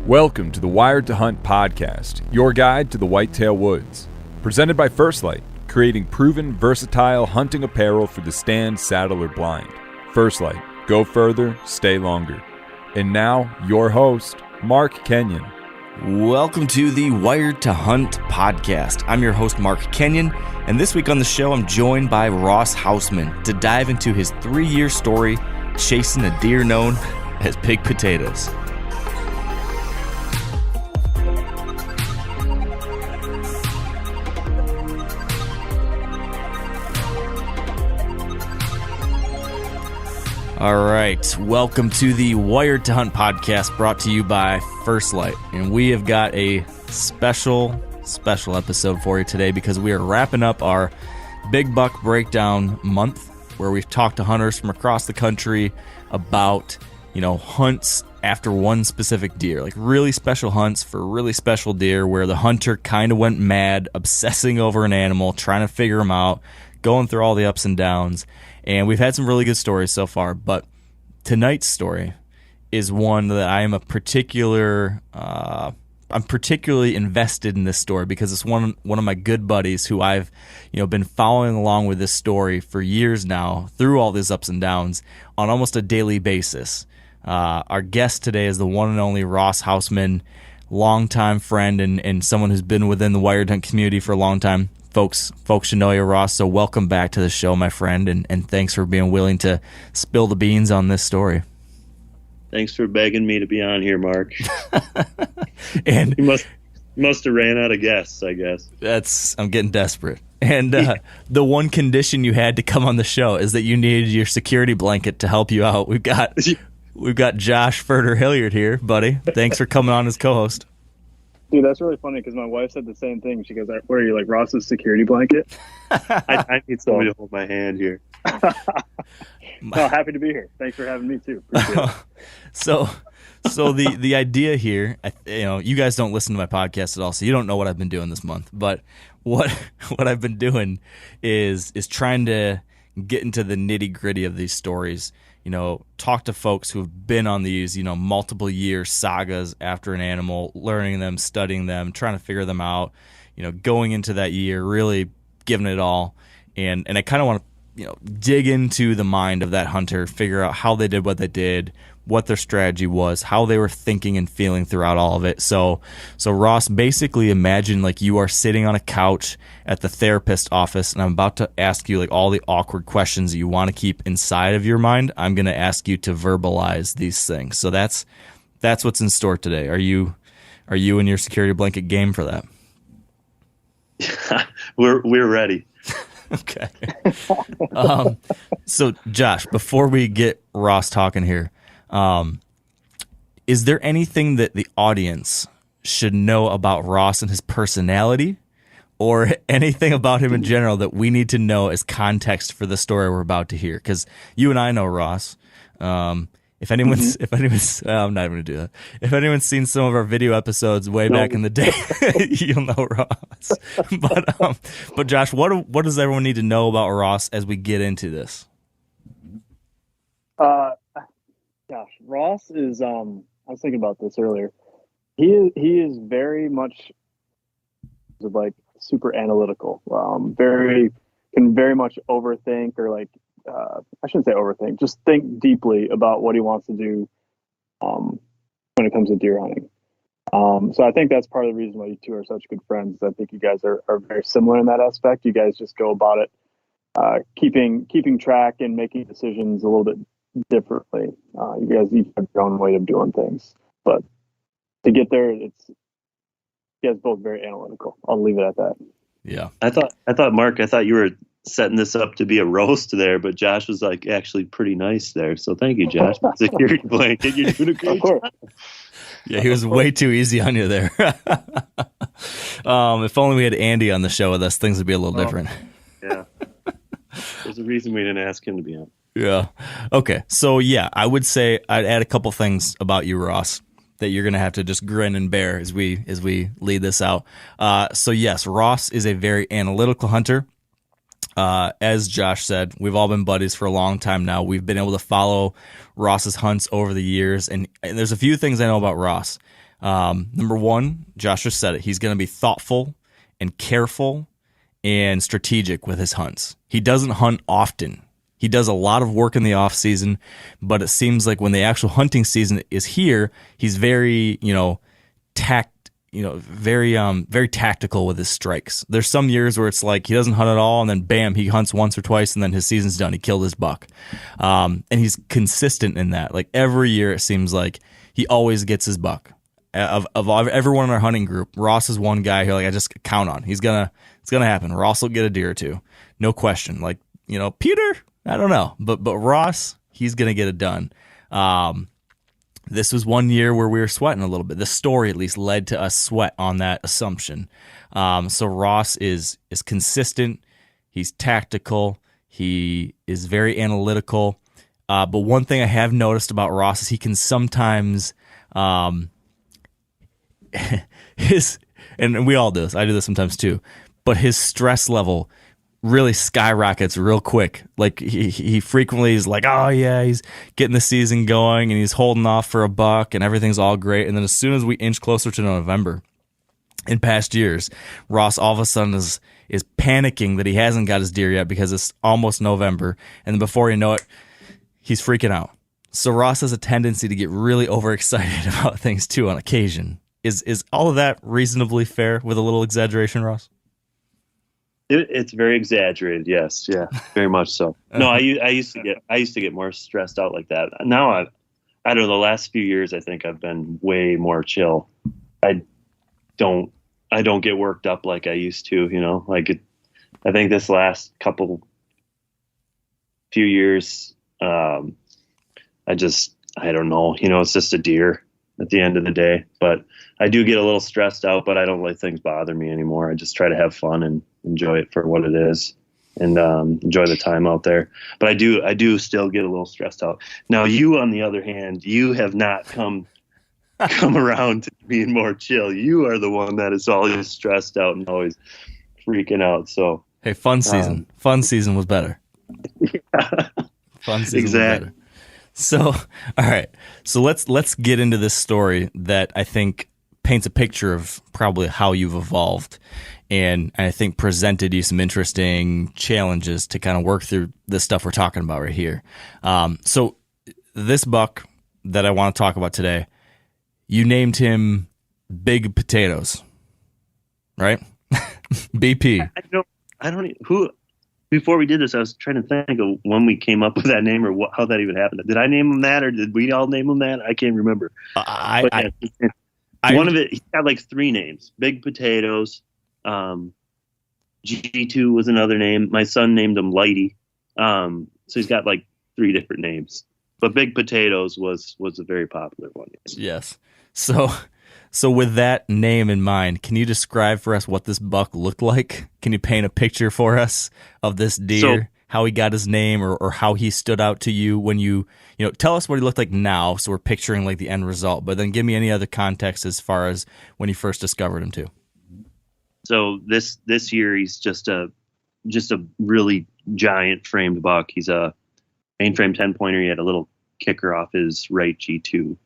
Welcome to the Wired to Hunt podcast, your guide to the whitetail woods. Presented by First Light, creating proven, versatile hunting apparel for the stand, saddle, or blind. First Light, go further, stay longer. And now, your host, Mark Kenyon. Welcome to the Wired to Hunt podcast. I'm your host, Mark Kenyon, and this week on the show, I'm joined by Ross Hausmann to dive into his 3-year story chasing a deer known as Big Potatoes. All right, welcome to the Wired to Hunt podcast brought to you by First Light. And we have got a special episode for you today because we are wrapping up our Big Buck Breakdown month where we've talked to hunters from across the country about, hunts after one specific deer, like really special hunts for really special deer where the hunter kind of went mad, obsessing over an animal, trying to figure him out, going through all the ups and downs. And we've had some really good stories so far, but tonight's story is one that I am I'm particularly invested in this story because it's one of my good buddies who I've, been following along with this story for years now through all these ups and downs on almost a daily basis. Our guest today is the one and only Ross Hausmann, longtime friend and someone who's been within the Wired Hunt community for a long time. Folks should know you, Ross, so welcome back to the show, my friend, and thanks for being willing to spill the beans on this story. Thanks for begging me to be on here, Mark. And you must have ran out of guests, I guess. I'm getting desperate. And the one condition you had to come on the show is that you needed your security blanket to help you out. We've got Josh Furter-Hilliard here, buddy. Thanks for coming on as co-host. Dude, that's really funny because my wife said the same thing. She goes, "What are you, like Ross's security blanket?" I need somebody to hold my hand here. No, happy to be here. Thanks for having me too. Appreciate it. So the idea here, you guys don't listen to my podcast at all, so you don't know what I've been doing this month. But what I've been doing is trying to get into the nitty gritty of these stories. Talk to folks who've been on these, multiple year sagas after an animal, learning them, studying them, trying to figure them out, going into that year, really giving it all. And I kind of want to, dig into the mind of that hunter, figure out how they did what they did, what their strategy was, how they were thinking and feeling throughout all of it. So Ross, basically imagine like you are sitting on a couch at the therapist office and I'm about to ask you like all the awkward questions that you want to keep inside of your mind. I'm going to ask you to verbalize these things. So that's what's in store today. Are you in your security blanket game for that? We're ready. Okay. So Josh, before we get Ross talking here, is there anything that the audience should know about Ross and his personality or anything about him in general that we need to know as context for the story we're about to hear? Because you and I know Ross. If anyone's I'm not even going to do that. If anyone's seen some of our video episodes way back in the day, you'll know Ross. But Josh, what does everyone need to know about Ross as we get into this? Gosh, Ross is. I was thinking about this earlier. He is very much like super analytical. Can very much overthink or like. I shouldn't say overthink. Just think deeply about what he wants to do when it comes to deer hunting. So I think that's part of the reason why you two are such good friends. I think you guys are very similar in that aspect. You guys just go about it, keeping track and making decisions a little bit differently. You guys each have your own way of doing things, but to get there, you guys both very analytical. I'll leave it at that. Yeah, I thought Mark, you were setting this up to be a roast there, but Josh was like actually pretty nice there. So thank you, Josh. Security blanket, you're doing a great job. Yeah, he was way too easy on you there. If only we had Andy on the show with us, things would be a little different. Yeah, there's a reason we didn't ask him to be on. Yeah. Okay. So yeah, I would say I'd add a couple things about you, Ross, that you're gonna have to just grin and bear as we lead this out. So yes, Ross is a very analytical hunter. As Josh said, we've all been buddies for a long time now. We've been able to follow Ross's hunts over the years, and there's a few things I know about Ross. Number one, Josh just said it. He's going to be thoughtful and careful and strategic with his hunts. He doesn't hunt often. He does a lot of work in the off season, but it seems like when the actual hunting season is here, he's very, very tactical with his strikes. There's some years where it's like he doesn't hunt at all, and then bam, he hunts once or twice, and then his season's done. He killed his buck, and he's consistent in that. Like every year, it seems like he always gets his buck. Of everyone in our hunting group, Ross is one guy who I just count on. It's gonna happen. Ross will get a deer or two, no question. Like Peter, I don't know, but Ross, he's gonna get it done. This was one year where we were sweating a little bit. The story at least led to us sweat on that assumption. So Ross is consistent. He's tactical. He is very analytical. But one thing I have noticed about Ross is he can sometimes and we all do this. I do this sometimes too. But his stress level really skyrockets real quick. Like he frequently is like, oh yeah, he's getting the season going and he's holding off for a buck and everything's all great. And then as soon as we inch closer to November, in past years, Ross all of a sudden is panicking that he hasn't got his deer yet because it's almost November. And then before you know it, he's freaking out. So Ross has a tendency to get really overexcited about things too on occasion. Is all of that reasonably fair with a little exaggeration, Ross? It's very exaggerated. Yes. Yeah, very much so. No, I used to get more stressed out like that. Now I don't know, the last few years, I think I've been way more chill. I don't get worked up like I used to, I think this last few years, I don't know, it's just a deer at the end of the day, but I do get a little stressed out, but I don't let things bother me anymore. I just try to have fun and enjoy it for what it is and enjoy the time out there. But I do still get a little stressed out. Now you, on the other hand, you have not come around to being more chill. You are the one that is always stressed out and always freaking out. So hey, fun season was better. Yeah. Fun season was better. So, all right. So let's get into this story that I think paints a picture of probably how you've evolved, and I think presented you some interesting challenges to kind of work through the stuff we're talking about right here. So this buck that I want to talk about today, you named him Big Potatoes, right? BP. I don't who. Before we did this, I was trying to think of when we came up with that name or how that even happened. Did I name him that, or did we all name him that? I can't remember. One of it, he had like 3 names: Big Potatoes. G2 was another name. My son named him Lighty. So he's got like 3 different names. But Big Potatoes was a very popular one. Yes. So with that name in mind, can you describe for us what this buck looked like? Can you paint a picture for us of this deer, how he got his name, or how he stood out to you when you tell us what he looked like now, so we're picturing like the end result, but then give me any other context as far as when you first discovered him too. So this year, he's just a really giant framed buck. He's a mainframe 10-pointer. He had a little kicker off his right G2.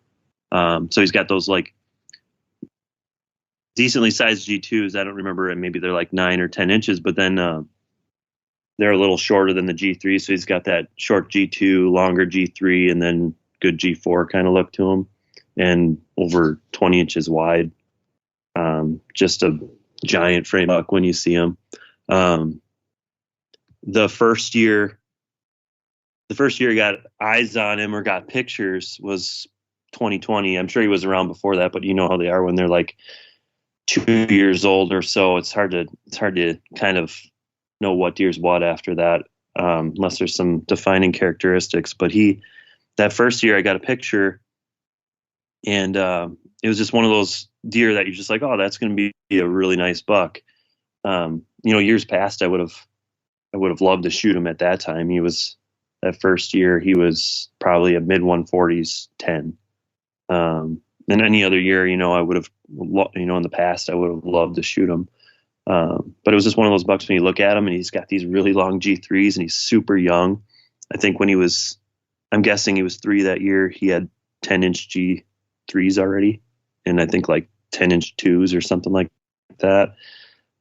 So he's got those like decently sized G2s. I don't remember, maybe they're like 9 or 10 inches, but then they're a little shorter than the G3. So he's got that short G2, longer G3, and then good G4 kind of look to him, and over 20 inches wide. Just a giant frame buck when you see him. The first year I got eyes on him or got pictures was 2020. I'm sure he was around before that, but you know how they are when they're like 2 years old or so. It's hard to kind of know what deer's what after that, unless there's some defining characteristics. But that first year I got a picture, and it was just one of those deer that you're just like, oh, that's going to be a really nice buck. Years past, I would have loved to shoot him at that time. That first year, he was probably a mid 140s 10. And any other year, I would have, in the past, I would have loved to shoot him. But it was just one of those bucks when you look at him and he's got these really long G3s and he's super young. I think I'm guessing he was 3 that year, he had 10-inch G3s already. in I think like 10-inch twos or something like that.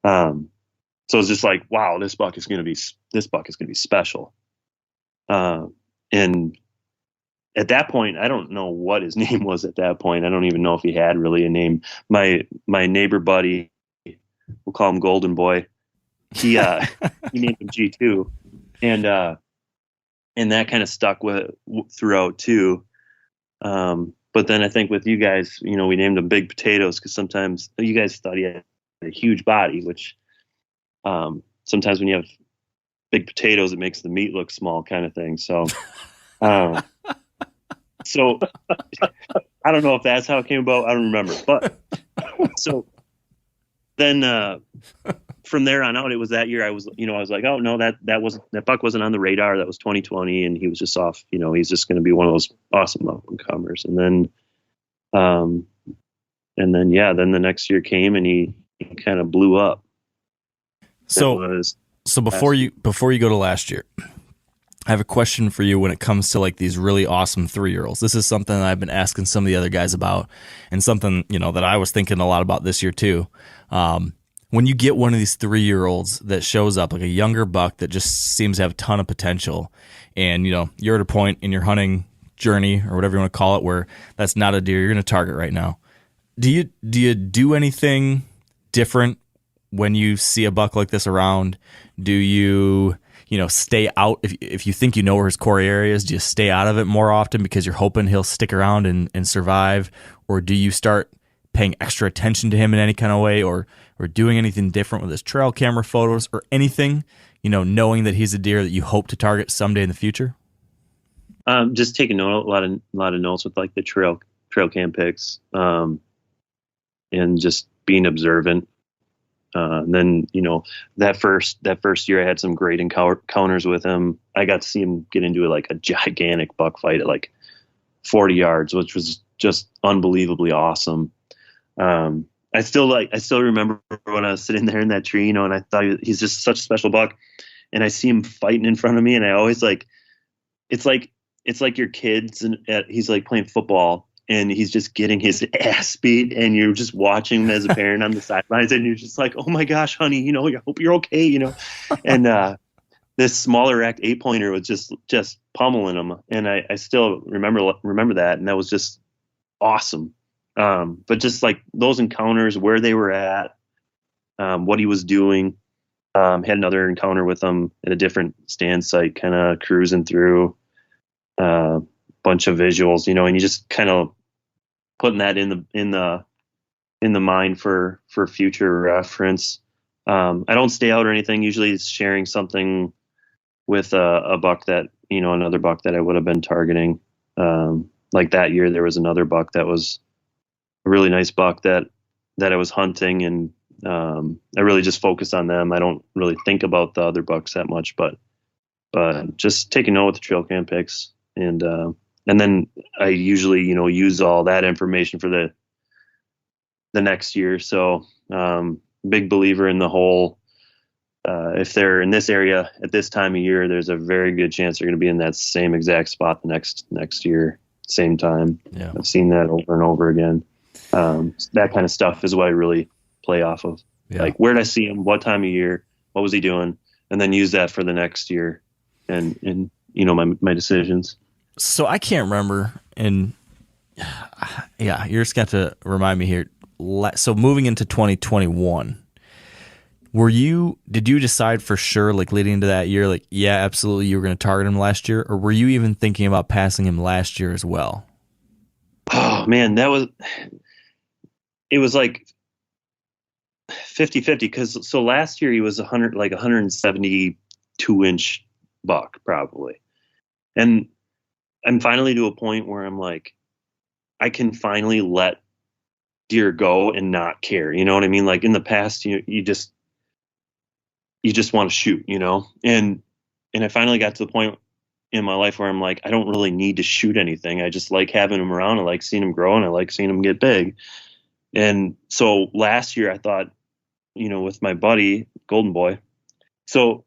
So it's just like, wow, this buck is going to be special. And at that point, I don't know what his name was at that point. I don't even know if he had really a name. My neighbor buddy, we'll call him Golden Boy. He named him G2, and that kind of stuck with throughout too. But then I think with you guys, we named him Big Potatoes because sometimes you guys thought he had a huge body, which sometimes when you have big potatoes, it makes the meat look small, kind of thing. So, so I don't know if that's how it came about. I don't remember, but so then from there on out, it was that year I was like, oh no, that buck wasn't on the radar. That was 2020, and he was just off. He's just going to be one of those awesome up-and-comers. And then then the next year came, and he kind of blew up. So before you go to last year, I have a question for you when it comes to like these really awesome 3-year-olds. This is something that I've been asking some of the other guys about, and something, that I was thinking a lot about this year too. When you get one of these 3-year-olds that shows up, like a younger buck that just seems to have a ton of potential, and you're at a point in your hunting journey or whatever you want to call it where that's not a deer you're going to target right now. Do you do anything different when you see a buck like this around? Do you stay out if you think where his core area is? Do you stay out of it more often because you're hoping he'll stick around and survive, or do you start paying extra attention to him in any kind of way, or doing anything different with his trail camera photos or anything, knowing that he's a deer that you hope to target someday in the future? Just taking a lot of notes with like the trail cam pics, and just being observant. And then, that first year I had some great encounters with him. I got to see him get into like a gigantic buck fight at like 40 yards, which was just unbelievably awesome. I still remember when I was sitting there in that tree, and I thought he's just such a special buck, and I see him fighting in front of me, and I always it's like your kids, and he's like playing football, and he's just getting his ass beat, and you're just watching him as a parent on the sidelines, and you're just like, oh my gosh, honey, I hope you're okay, and this smaller act 8-pointer was just pummeling him, and I still remember that, and that was just awesome. But just like those encounters, where they were at, what he was doing, had another encounter with him at a different stand site, kind of cruising through a bunch of visuals, and you just kind of putting that in the mind for future reference. I don't stay out or anything. Usually it's sharing something with a buck that, another buck that I would have been targeting. Like that year, there was another buck that was a really nice buck that I was hunting, and I really just focus on them. I don't really think about the other bucks that much, but just taking note with the trail cam pics, and then I usually use all that information for the next year. So big believer in the whole. If they're in this area at this time of year, there's a very good chance they're going to be in that same exact spot the next year, same time. Yeah. I've seen that over and over again. That kind of stuff is what I really play off of. Yeah. Like, where did I see him? What time of year? What was he doing? And then use that for the next year and my decisions. So I can't remember, and yeah, you're just got to remind me here. So moving into 2021, did you decide for sure, like leading into that year, like, yeah, absolutely, you were going to target him last year, or were you even thinking about passing him last year as well? Oh man, it was like 50-50, because so last year he was 172-inch buck probably, and I'm finally to a point where I'm like, I can finally let deer go and not care. You know what I mean? Like in the past, you just want to shoot, and I finally got to the point in my life where I'm like, I don't really need to shoot anything. I just like having them around. I like seeing them grow, and I like seeing them get big. And so last year I thought, with my buddy Golden Boy, so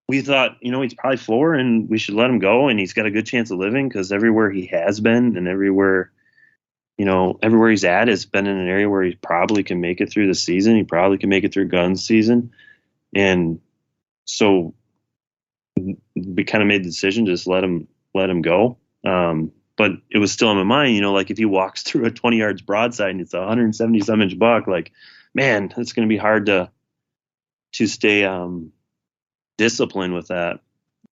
we thought, he's probably 4 and we should let him go, and he's got a good chance of living, because everywhere he has been and everywhere, everywhere he's at has been in an area where he probably can make it through the season. He probably can make it through gun season. And so we kind of made the decision to just let him go. But it was still in my mind, like if he walks through a 20 yards broadside and it's a 170 some inch buck, like, man, it's going to be hard to stay disciplined with that.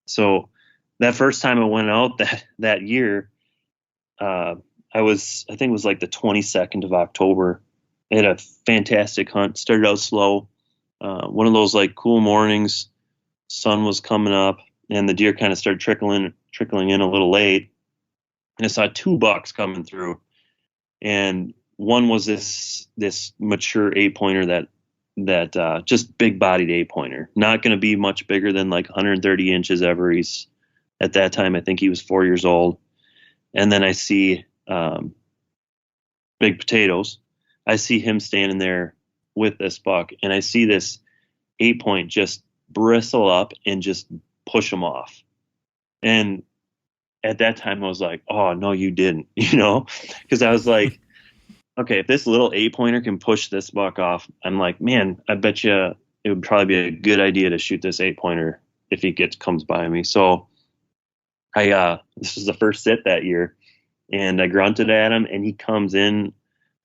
So that first time I went out that year, I think it was like the 22nd of October. I had a fantastic hunt. Started out slow. One of those like cool mornings, sun was coming up, and the deer kind of started trickling in a little late. And I saw 2 bucks coming through, and one was this mature 8-pointer that just big bodied 8-pointer, not going to be much bigger than like 130 inches ever. He's at that time, I think he was 4 years old. And then I see Big Potatoes. I see him standing there with this buck, and I see this 8-point just bristle up and just push him off. And at that time I was like, oh no, you didn't, because I was like, okay, if this little 8-pointer can push this buck off, I'm like, man, I bet you it would probably be a good idea to shoot this 8-pointer if he comes by me. So this was the first sit that year, and I grunted at him, and he comes in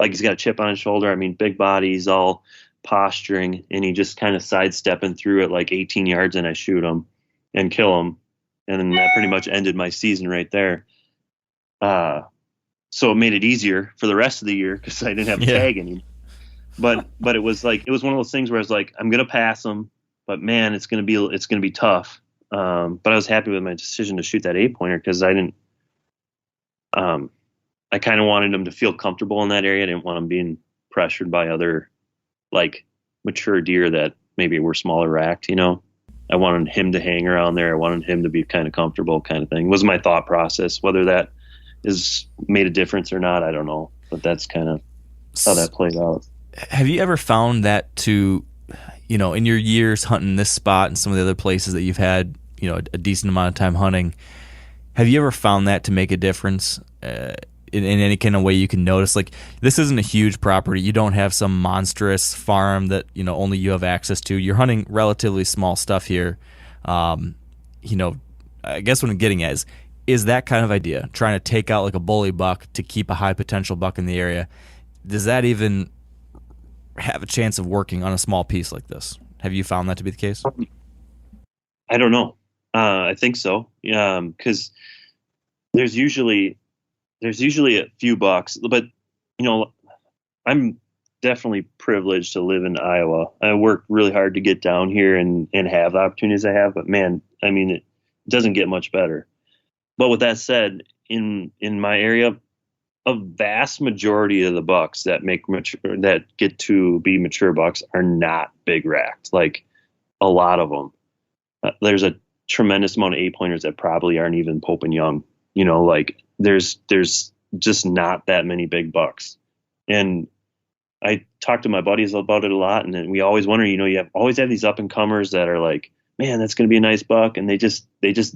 like he's got a chip on his shoulder. I mean, big body, he's all posturing, and he just kind of sidestepping through at like 18 yards, and I shoot him and kill him. And then that pretty much ended my season right there. So it made it easier for the rest of the year because I didn't have to tag anymore. But it was one of those things where I was like, I'm gonna pass him, but man, it's gonna be tough. But I was happy with my decision to shoot that 8-pointer because I didn't. I kind of wanted him to feel comfortable in that area. I didn't want him being pressured by other like mature deer that maybe were smaller racked. I wanted him to hang around there. I wanted him to be kind of comfortable, kind of thing. Was my thought process. Whether that is made a difference or not, I don't know. But that's kind of how that played out. Have you ever found that to, in your years hunting this spot and some of the other places that you've had, a decent amount of time hunting, have you ever found that to make a difference in any kind of way you can notice? Like, this isn't a huge property. You don't have some monstrous farm that, only you have access to. You're hunting relatively small stuff here. I guess what I'm getting at is that kind of idea, trying to take out like a bully buck to keep a high potential buck in the area. Does that even have a chance of working on a small piece like this? Have you found that to be the case? I don't know. I think so. Because there's usually a few bucks, but I'm definitely privileged to live in Iowa. I worked really hard to get down here and have the opportunities I have, but man, I mean, it doesn't get much better. But with that said, in my area, a vast majority of the bucks that get to be mature bucks are not big racked. Like a lot of them, there's a tremendous amount of 8-pointers that probably aren't even Pope and Young. Like there's just not that many big bucks. And I talk to my buddies about it a lot, and then we always wonder, you always have these up and comers that are like, man, that's going to be a nice buck, and they just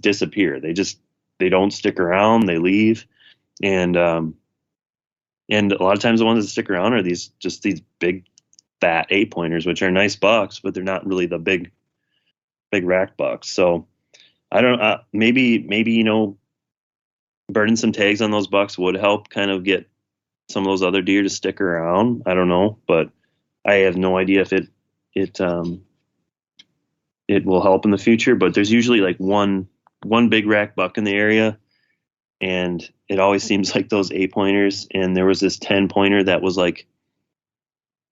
disappear. They don't stick around. They leave, and a lot of times the ones that stick around are these big fat 8-pointers, which are nice bucks, but they're not really the big rack bucks. So I don't maybe burning some tags on those bucks would help kind of get some of those other deer to stick around. I don't know, but I have no idea if it will help in the future. But there's usually like one big rack buck in the area, and it always seems like those 8-pointers. And there was this 10-pointer that was like,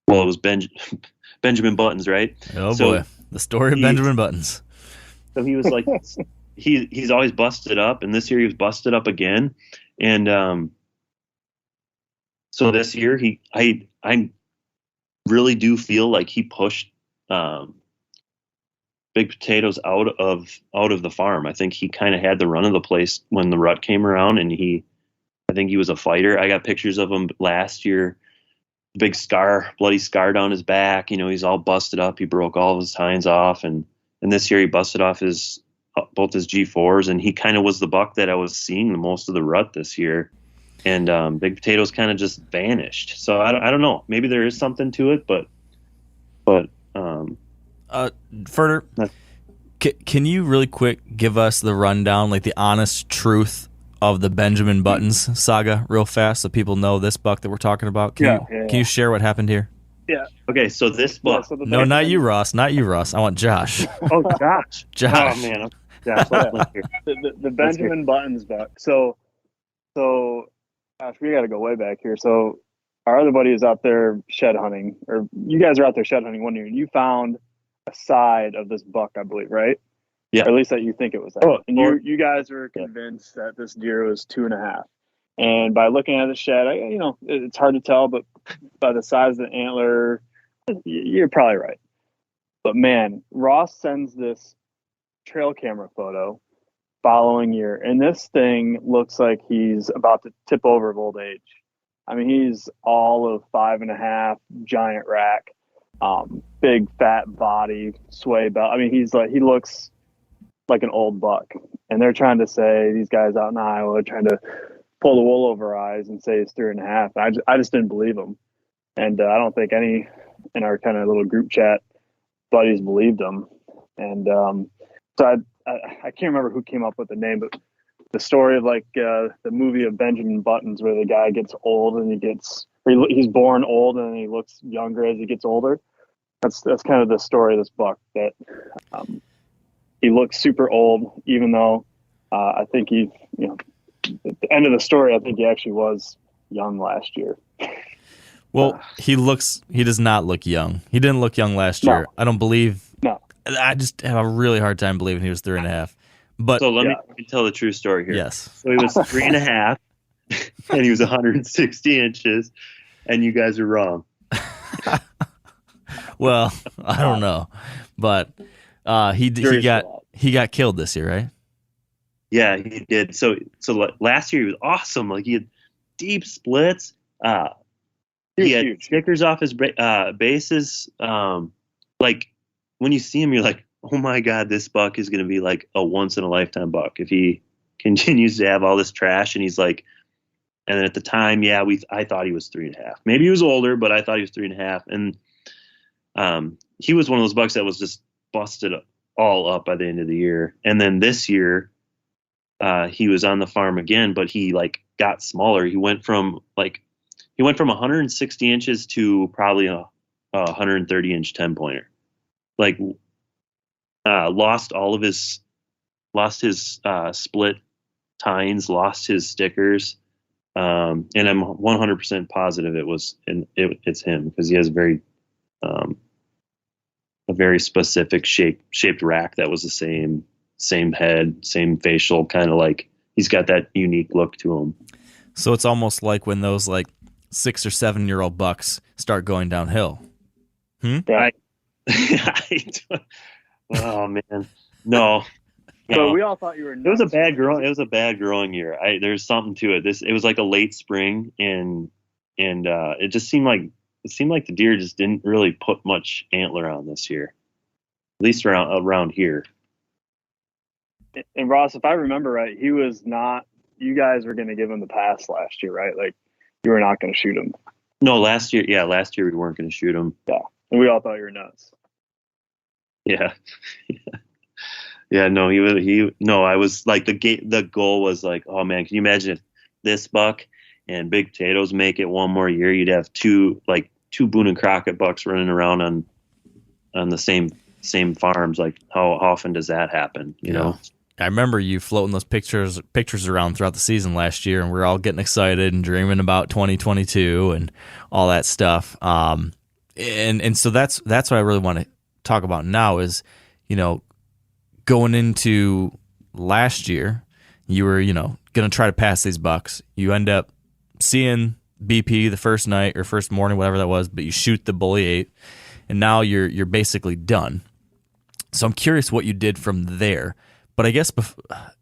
well, it was Benjamin Buttons, right? Oh boy, the story of Benjamin Buttons. So he was like, he's always busted up, and this year he was busted up again. And so this year I really do feel like he pushed Big Potatoes out of the farm. I think he kind of had the run of the place when the rut came around, and I think he was a fighter. I got pictures of him last year, big bloody scar down his back. He's all busted up. He broke all of his tines off, and this year he busted off both his G4s, and he kind of was the buck that I was seeing the most of the rut this year. and Big Potatoes kind of just vanished. So I don't know. Maybe there is something to it, but further, can you really quick give us the rundown, like the honest truth of the Benjamin Buttons saga real fast so people know this buck that we're talking about? Can you share what happened here? Yeah. Okay, so this buck. Yeah, so No, not you, Ross. Not you, Ross. I want Josh. Oh, Josh. Josh. Oh, man. Josh, let's hear. the Benjamin Buttons buck. So, gosh, we got to go way back here. So, our other buddy is out there shed hunting, or you guys are out there shed hunting one year, and you found a side of this buck, I believe, right? Yeah. Or at least that you think it was that. Oh, and you guys were convinced that this deer was 2.5. And by looking at the shed, it's hard to tell, but by the size of the antler, you're probably right. But man, Ross sends this trail camera photo following year, and this thing looks like he's about to tip over of old age. I mean, he's all of 5.5, giant rack, big fat body, sway belt. I mean, he looks like an old buck. And they're trying to say, these guys out in Iowa are trying to pull the wool over our eyes and say it's 3.5. I just didn't believe them. And I don't think any in our kind of little group chat buddies believed them. And so I can't remember who came up with the name, but the story of like the movie of Benjamin Buttons, where the guy gets old and he's born old and he looks younger as he gets older. That's kind of the story of this buck, that he looks super old, even though I think at the end of the story, I think he actually was young last year. Well, he does not look young. He didn't look young last year. No. I don't believe. No. I just have a really hard time believing he was 3.5. But so let me tell the true story here. Yes. So he was 3.5, and he was 160 inches, and you guys are wrong. Well, I don't know, but he got killed this year, right? Yeah, he did. So last year he was awesome. Like, he had deep splits. He had huge stickers off his bases. Like, when you see him, you're like, oh my God, this buck is going to be like a once in a lifetime buck if he continues to have all this trash. And he's like, and then at the time, I thought he was 3.5. Maybe he was older, but I thought he was 3.5. And he was one of those bucks that was just busted all up by the end of the year. And then this year, he was on the farm again, but he like got smaller. He went from 160 inches to probably a 130 inch 10-pointer. Like, lost his split tines, lost his stickers. And I'm 100% positive it's him, because he has a very specific shaped rack that was the same head, same facial, kind of like he's got that unique look to him. So it's almost like when those like 6 or 7 year old bucks start going downhill. Yeah. Oh man, no. So we all thought you were nuts. It was a bad growing year. There's something to it. It was like a late spring, and it just seemed like the deer just didn't really put much antler on this year, at least around here. And Ross, if I remember right, he was not. You guys were going to give him the pass last year, right? Like, you were not going to shoot him. No, last year we weren't going to shoot him. Yeah, and we all thought you were nuts. Yeah. Yeah, no, I was like, the goal was like, oh man, can you imagine if this buck and Big Potatoes make it one more year? You'd have two Boone and Crockett bucks running around on the same farms. Like, how often does that happen? You know? I remember you floating those pictures around throughout the season last year, and we're all getting excited and dreaming about 2022 and all that stuff. And so that's what I really want to talk about now is, going into last year, you were, going to try to pass these bucks. You end up seeing BP the first night or first morning, whatever that was, but you shoot the bully 8, and now you're basically done. So I'm curious what you did from there. But I guess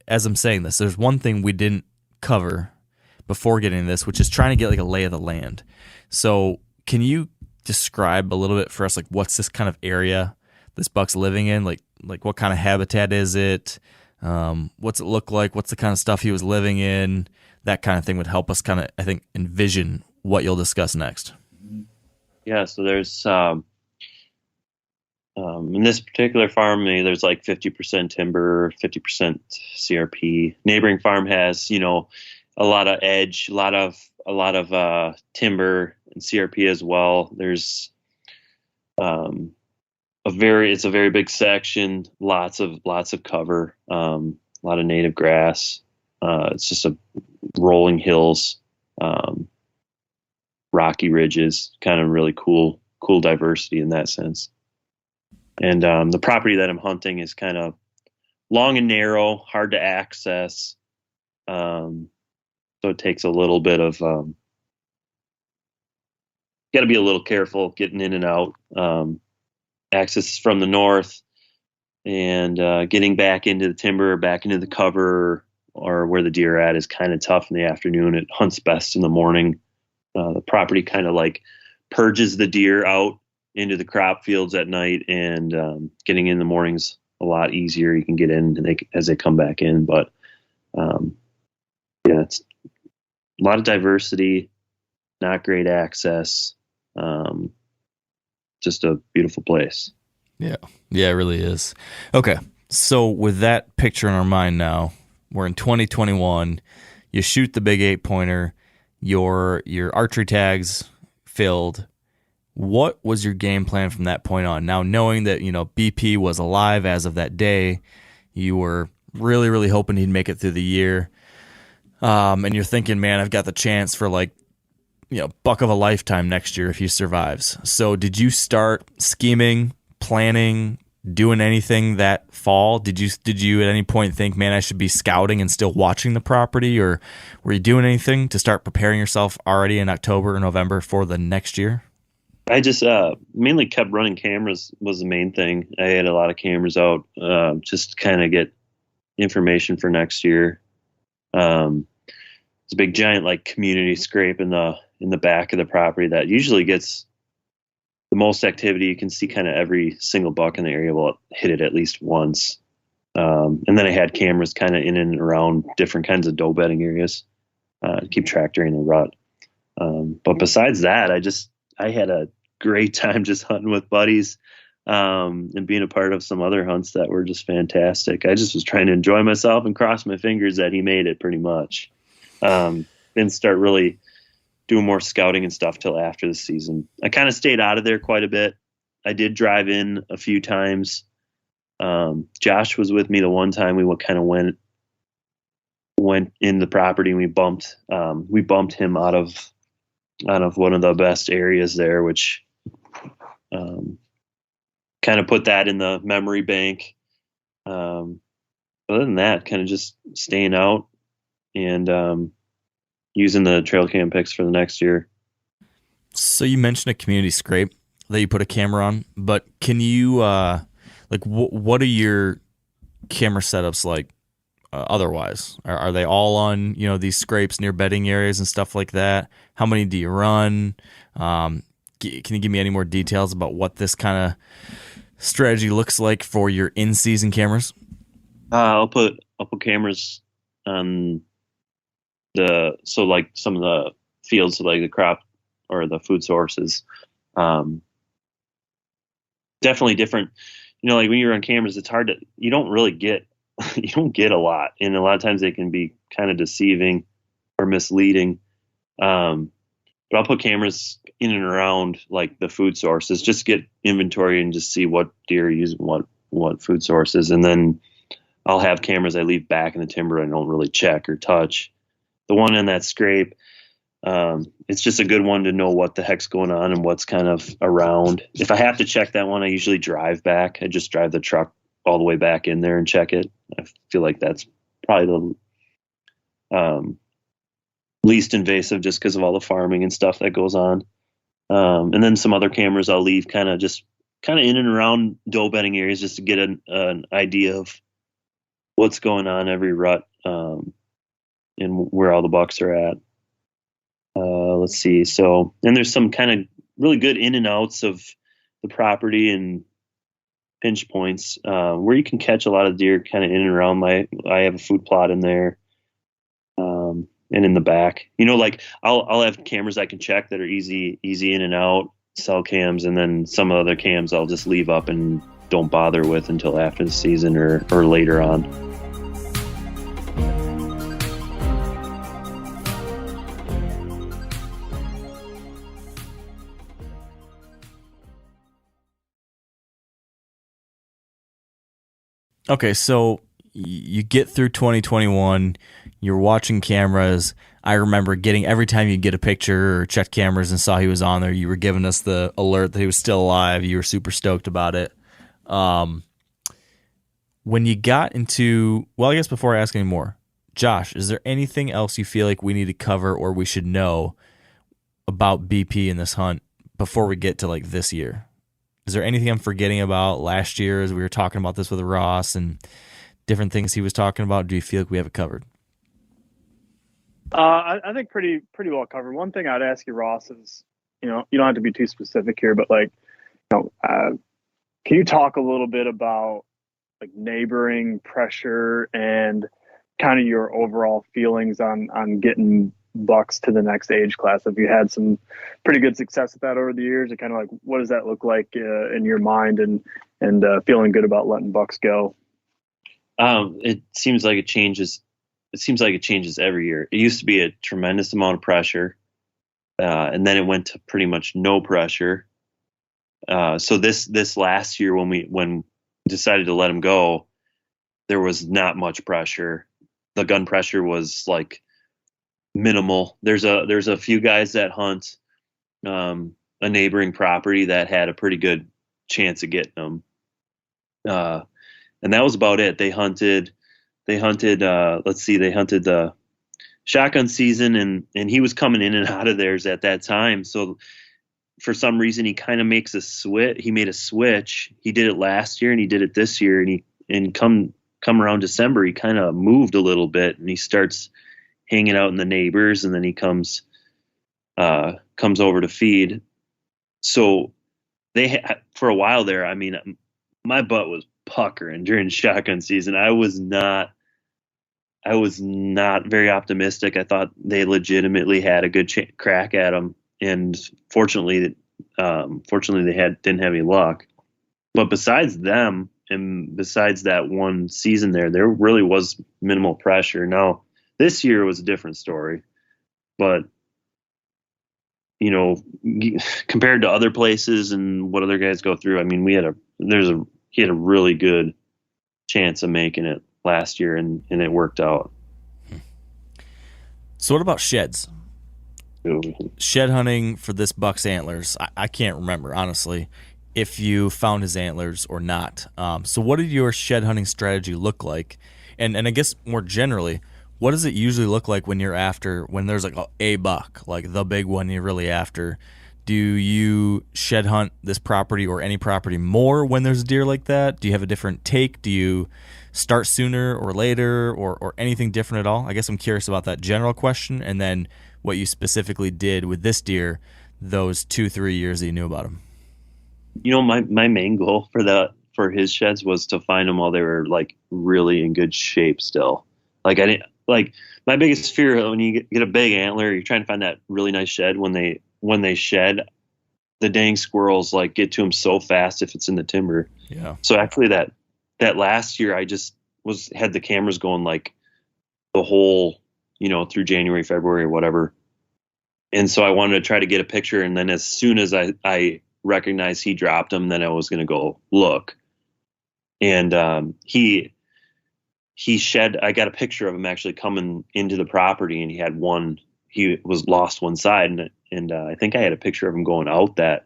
as I'm saying this, there's one thing we didn't cover before getting this, which is trying to get like a lay of the land. So can you describe a little bit for us, like, what's this kind of area this buck's living in? Like what kind of habitat is it? What's it look like? What's the kind of stuff he was living in? That kind of thing would help us kind of, I think, envision what you'll discuss next. Yeah, so there's in this particular farm, there's like 50% timber, 50% CRP. Neighboring farm has, a lot of edge, a lot of timber and CRP as well. There's it's a very big section, lots of cover, a lot of native grass. It's just a rolling hills, rocky ridges, kind of really cool diversity in that sense. And the property that I'm hunting is kind of long and narrow, hard to access. So it takes a little bit of, got to be a little careful getting in and out. Access from the north, and getting back into the timber, back into the cover, or where the deer are at is kind of tough in the afternoon. It hunts best in the morning. The property kind of like purges the deer out into the crop fields at night, and getting in the mornings a lot easier. You can get in as they come back in, but it's a lot of diversity, not great access. Just a beautiful place. Yeah, it really is. Okay, so with that picture in our mind now, we're in 2021. You shoot the big 8-pointer. Your archery tags filled. What was your game plan from that point on? Now, knowing that BP was alive as of that day, you were really, really hoping he'd make it through the year, and you're thinking, man, I've got the chance for buck of a lifetime next year if he survives. So did you start scheming, planning, doing anything that fall? Did you at any point think, man, I should be scouting and still watching the property, or were you doing anything to start preparing yourself already in October or November for the next year? I just mainly kept running cameras was the main thing. I had a lot of cameras out, just to kind of get information for next year. It's a big giant community scrape in the back of the property that usually gets the most activity. You can see kind of every single buck in the area will hit it at least once. And then I had cameras kind of in and around different kinds of doe bedding areas to keep track during the rut. But besides that, I had a great time just hunting with buddies, and being a part of some other hunts that were just fantastic. I just was trying to enjoy myself and cross my fingers that he made it pretty much. Didn't start really doing more scouting and stuff till after the season. I kind of stayed out of there quite a bit. I did drive in a few times. Josh was with me the one time we kind of went in the property, and we bumped him out of one of the best areas there, which kind of put that in the memory bank. Other than that, kind of just staying out and using the trail cam pics for the next year. So you mentioned a community scrape that you put a camera on, but can you what are your camera setups like otherwise? Are they all on these scrapes near bedding areas and stuff like that? How many do you run? Can you give me any more details about what this kind of strategy looks like for your in-season cameras? I'll put cameras on some of the fields, like the crop or the food sources. Definitely different. When you're on cameras, it's hard you don't really get you don't get a lot, and a lot of times they can be kind of deceiving or misleading. But I'll put cameras in and around the food sources, just to get inventory and just see what deer are using what food sources, and then I'll have cameras I leave back in the timber I don't really check or touch. The one in that scrape, it's just a good one to know what the heck's going on and what's kind of around. If I have to check that one, I usually drive back. I just drive the truck all the way back in there and check it. I feel like that's probably the least invasive, just because of all the farming and stuff that goes on. And then some other cameras I'll leave kind of in and around doe bedding areas, just to get an idea of what's going on every rut, and where all the bucks are at. Let's see. So, and there's some kind of really good in and outs of the property and pinch points where you can catch a lot of deer kind of in and around I have a food plot in there, and in the back. Like I'll have cameras I can check that are easy in and out, cell cams, and then some other cams I'll just leave up and don't bother with until after the season or later on. Okay, so you get through 2021, you're watching cameras. I remember every time you get a picture or check cameras and saw he was on there, you were giving us the alert that he was still alive. You were super stoked about it. When you got into, well, I guess before I ask any more, Josh, is there anything else you feel like we need to cover or we should know about BP in this hunt before we get to like this year? Is there anything I'm forgetting about last year as we were talking about this with Ross and different things he was talking about? Do you feel like we have it covered? I think pretty well covered. One thing I'd ask you, Ross, is, you don't have to be too specific here, but can you talk a little bit about like neighboring pressure and kind of your overall feelings on getting bucks to the next age class? Have you had some pretty good success with that over the years? And kind of like, what does that look like in your mind and feeling good about letting bucks go? It seems like it changes. It seems like it changes every year. It used to be a tremendous amount of pressure, and then it went to pretty much no pressure. So this last year when we decided to let him go, there was not much pressure. The gun pressure was like minimal. There's a few guys that hunt a neighboring property that had a pretty good chance of getting them, and that was about it. They hunted the shotgun season, and he was coming in and out of theirs at that time. So for some reason he kind of makes a switch. He made a switch. He did it last year and he did it this year, and come around December he kind of moved a little bit and he starts hanging out in the neighbors, and then he comes over to feed. So for a while there, I mean, my butt was puckering during shotgun season. I was not very optimistic. I thought they legitimately had a good crack at him, and fortunately they didn't have any luck. But besides them, and besides that one season there really was minimal pressure. Now this year was a different story, but compared to other places and what other guys go through, I mean, he had a really good chance of making it last year, and it worked out. So what about sheds? Ooh. Shed hunting for this buck's antlers. I can't remember, honestly, if you found his antlers or not. So what did your shed hunting strategy look like? And I guess more generally, what does it usually look like when there's like a buck, like the big one you're really after? Do you shed hunt this property or any property more when there's a deer like that? Do you have a different take? Do you start sooner or later or anything different at all? I guess I'm curious about that general question, and then what you specifically did with this deer those 2-3 years that you knew about him. My main goal for his sheds was to find them while they were like really in good shape still. Like my biggest fear when you get a big antler, you're trying to find that really nice shed. When they shed, the dang squirrels like get to them so fast if it's in the timber. Yeah. So actually that last year I just had the cameras going like the whole, through January, February or whatever. And so I wanted to try to get a picture. And then as soon as I recognized he dropped them, then I was going to go look. And he shed, I got a picture of him actually coming into the property, and he was lost one side. And I think I had a picture of him going out that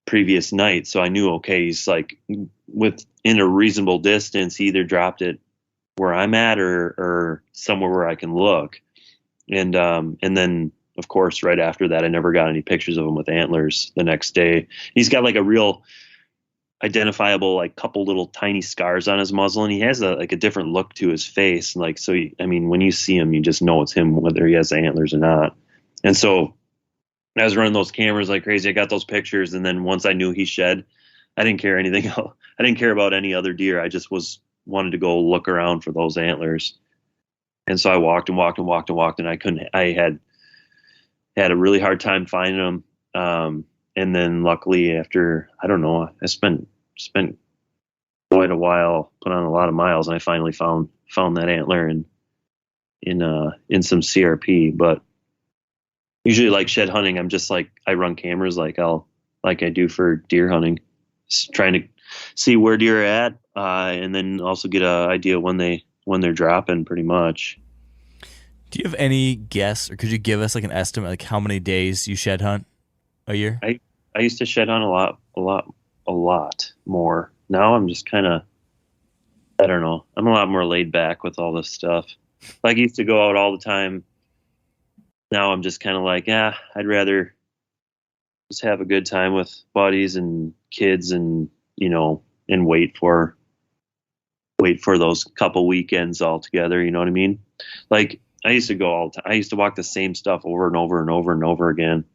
previous night. So I knew, okay, he's like within a reasonable distance. He either dropped it where I'm at or somewhere where I can look. And then of course, right after that, I never got any pictures of him with antlers the next day. He's got like a real identifiable, like couple little tiny scars on his muzzle, and he has a different look to his face. Like, so when you see him, you just know it's him, whether he has antlers or not. And so I was running those cameras like crazy. I got those pictures. And then once I knew he shed, I didn't care anything else. I didn't care about any other deer. I just wanted to go look around for those antlers. And so I walked and walked and walked and walked, and I had a really hard time finding them. And then luckily after, I don't know, I spent quite a while, put on a lot of miles, and I finally found that antler in some CRP. But usually, like shed hunting, I'm just like, I run cameras like I do for deer hunting, just trying to see where deer are at, and then also get an idea when they're dropping, pretty much. Do you have any guess, or could you give us like an estimate, like how many days you shed hunt a year? I used to shed hunt a lot more. Now I'm just kind of, I don't know. I'm a lot more laid back with all this stuff. Like I used to go out all the time. Now I'm just kind of like, I'd rather just have a good time with buddies and kids, and and wait for those couple weekends all together. You know what I mean? Like I used to go all the time. I used to walk the same stuff over and over and over and over again,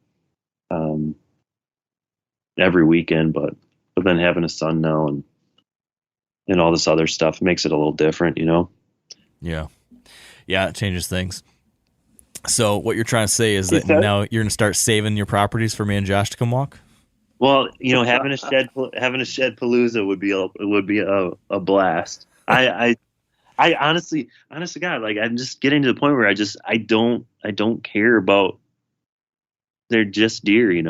every weekend. But then having a son now and all this other stuff makes it a little different, Yeah, it changes things. So what you're trying to say is that now you're going to start saving your properties for me and Josh to come walk? Well, having a shed palooza would be a blast. I honestly, honest to God, like I'm just getting to the point where I don't care about, they're just deer, and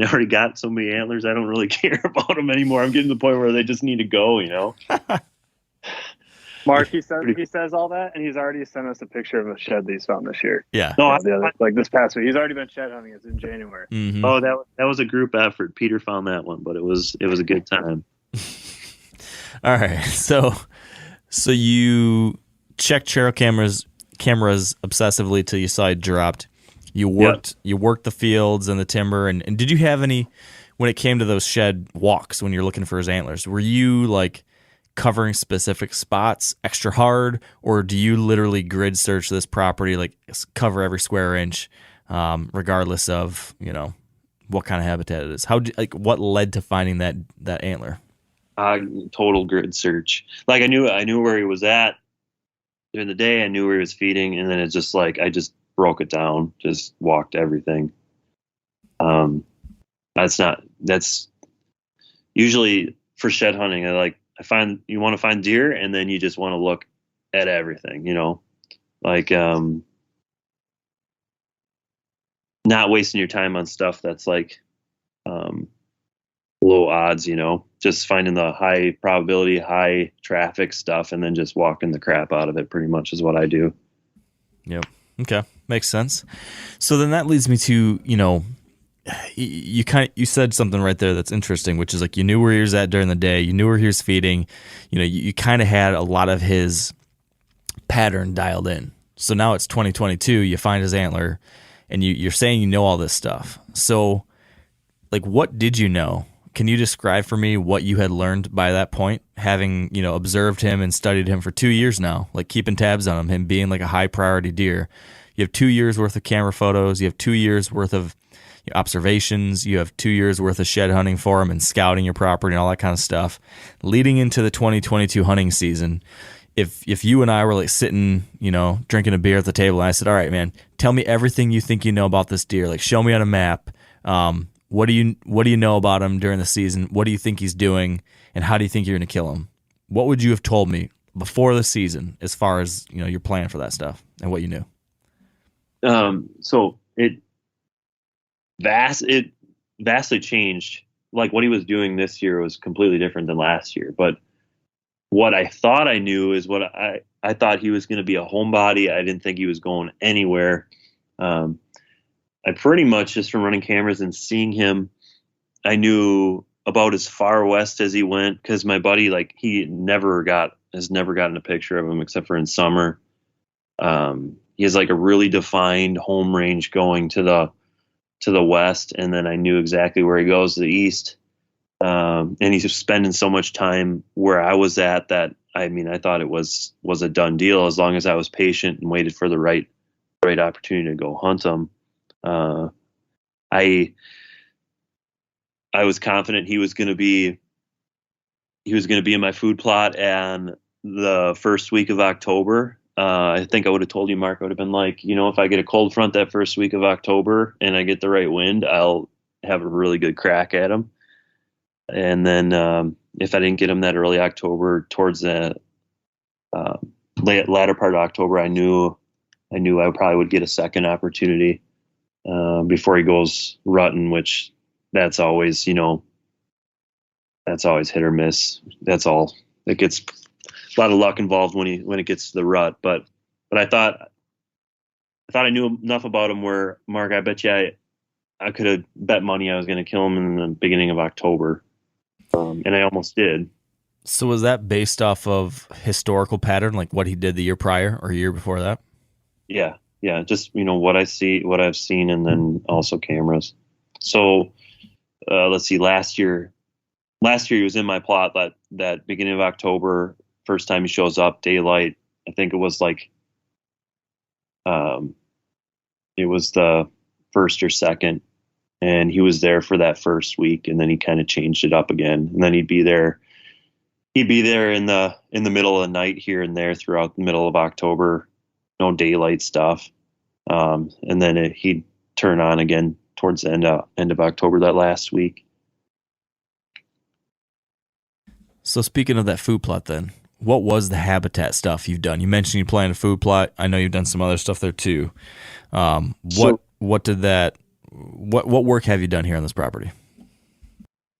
I already got so many antlers. I don't really care about them anymore. I'm getting to the point where they just need to go, Mark, he says all that, and he's already sent us a picture of a shed that he's found this year. Yeah. No, like this past week. He's already been shed hunting. It's in January. Mm-hmm. Oh, that was a group effort. Peter found that one, but it was a good time. All right. So you checked trail cameras obsessively till you saw it dropped. You worked the fields and the timber, and did you have any, when it came to those shed walks when you're looking for his antlers, were you like covering specific spots extra hard, or do you literally grid search this property, like cover every square inch, regardless of what kind of habitat it is? What led to finding that antler? Total grid search. Like I knew where he was at during the day. I knew where he was feeding, and then it's just like I just broke it down, just walked everything. That's usually for shed hunting. You want to find deer, and then you just want to look at everything, like not wasting your time on stuff that's like low odds, just finding the high probability, high traffic stuff, and then just walking the crap out of it, pretty much is what I do. Yep. Okay. Makes sense. So then that leads me to, you said something right there that's interesting, which is like you knew where he was at during the day, you knew where he was feeding, you kind of had a lot of his pattern dialed in. So now it's 2022, you find his antler, and you're saying you know all this stuff. So like, what did you know? Can you describe for me what you had learned by that point, having, observed him and studied him for 2 years now, like keeping tabs on him being like a high priority deer? You have 2 years worth of camera photos. You have 2 years worth of observations. You have 2 years worth of shed hunting for him and scouting your property and all that kind of stuff. Leading into the 2022 hunting season, if you and I were like sitting, drinking a beer at the table, and I said, all right, man, tell me everything you think you know about this deer. Like, show me on a map. What do you know about him during the season? What do you think he's doing? And how do you think you're going to kill him? What would you have told me before the season as far as, your plan for that stuff and what you knew? So it vastly changed. Like what he was doing this year was completely different than last year. But what I thought I knew is what I thought he was going to be a homebody. I didn't think he was going anywhere. I pretty much, just from running cameras and seeing him, I knew about as far west as he went, because my buddy, like, he has never gotten a picture of him except for in summer. He has like a really defined home range going to the west, and then I knew exactly where he goes to the east. And he's spending so much time where I was at that, I thought it was a done deal as long as I was patient and waited for the right opportunity to go hunt him. I was confident he was going to be he was going to be in my food plot and the first week of October. I think I would have told you, Mark, I would have been like, if I get a cold front that first week of October and I get the right wind, I'll have a really good crack at him. And then if I didn't get him that early October, towards the latter part of October, I knew I probably would get a second opportunity before he goes rutting, which that's always hit or miss. That's all. It gets a lot of luck involved when it gets to the rut. But I thought I knew enough about him where, Mark, I bet you I could have bet money I was going to kill him in the beginning of October. And I almost did. So was that based off of historical pattern, like what he did the year prior or year before that? Yeah. Just, what I've seen, and then also cameras. So let's see, last year he was in my plot that beginning of October, first time he shows up, daylight. I think it was like, it was the first or second, and he was there for that first week, and then he kind of changed it up again, and then he'd be there in the middle of the night here and there throughout the middle of October, no daylight stuff, and then he'd turn on again towards the end of October that last week. So speaking of that food plot, then what was the habitat stuff you've done? You mentioned you planned a food plot. I know you've done some other stuff there too. What work have you done here on this property?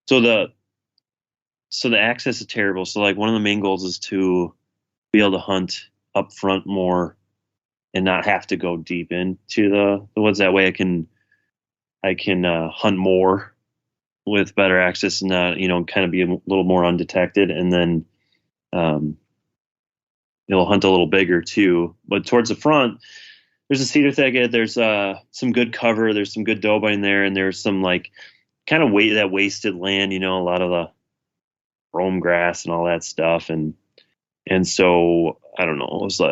So the access is terrible. So like one of the main goals is to be able to hunt up front more and not have to go deep into the woods. That way I can hunt more with better access and kind of be a little more undetected, and then it'll hunt a little bigger too. But towards the front, there's a cedar thicket. There's some good cover. There's some good doe in there, and there's some like kind of that wasted land. A lot of the brome grass and all that stuff. And so I don't know. It was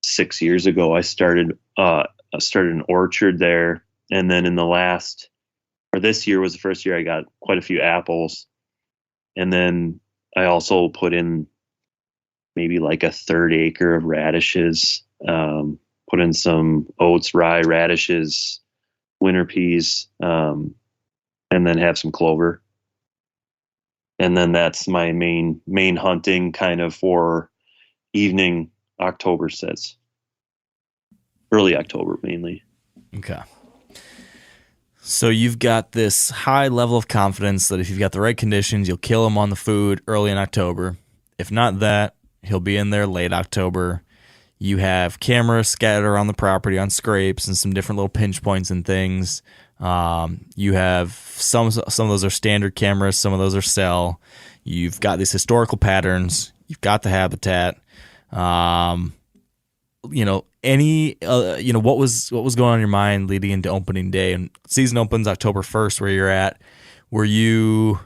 6 years ago I started an orchard there, and then this year was the first year I got quite a few apples, and then I also put in maybe like a third acre of radishes. Put in some oats, rye, radishes, winter peas, and then have some clover. And then that's my main hunting kind of for evening October sets. Early October mainly. Okay. So you've got this high level of confidence that if you've got the right conditions, you'll kill him on the food early in October. If not that, he'll be in there late October. You have cameras scattered around the property on scrapes and some different little pinch points and things. You have some of those are standard cameras, some of those are cell. You've got these historical patterns. You've got the habitat. What was going on in your mind leading into opening day? And season opens October 1st, where you're at. Were you,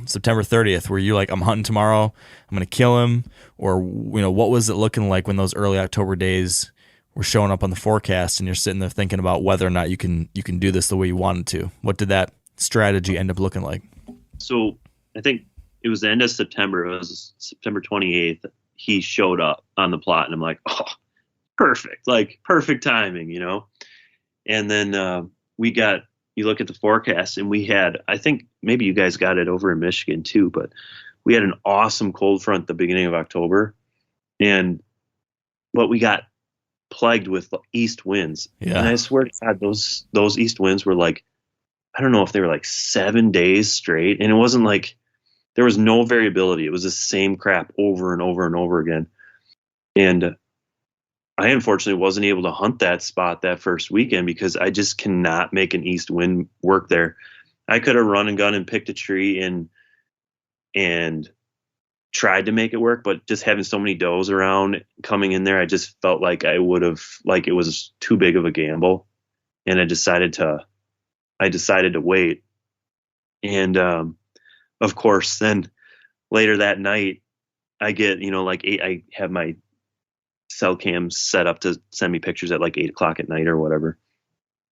September 30th, were you like, I'm hunting tomorrow, I'm going to kill him? Or, what was it looking like when those early October days were showing up on the forecast and you're sitting there thinking about whether or not you can do this the way you wanted to? What did that strategy end up looking like? So I think it was the end of September. It was September 28th. He showed up on the plot, and I'm like, oh, perfect, like perfect timing, And then you look at the forecast, and we had, I think maybe you guys got it over in Michigan too, but we had an awesome cold front at the beginning of October, but we got plagued with east winds. Yeah. And I swear to God, those east winds were like, I don't know if they were like 7 days straight, and it wasn't like there was no variability. It was the same crap over and over and over again. And I unfortunately wasn't able to hunt that spot that first weekend because I just cannot make an east wind work there. I could have run and gun and picked a tree and tried to make it work, but just having so many does around coming in there, I just felt like it was too big of a gamble. And I decided to wait. And, of course, then later that night I get, I have my cell cams set up to send me pictures at like 8 o'clock at night or whatever.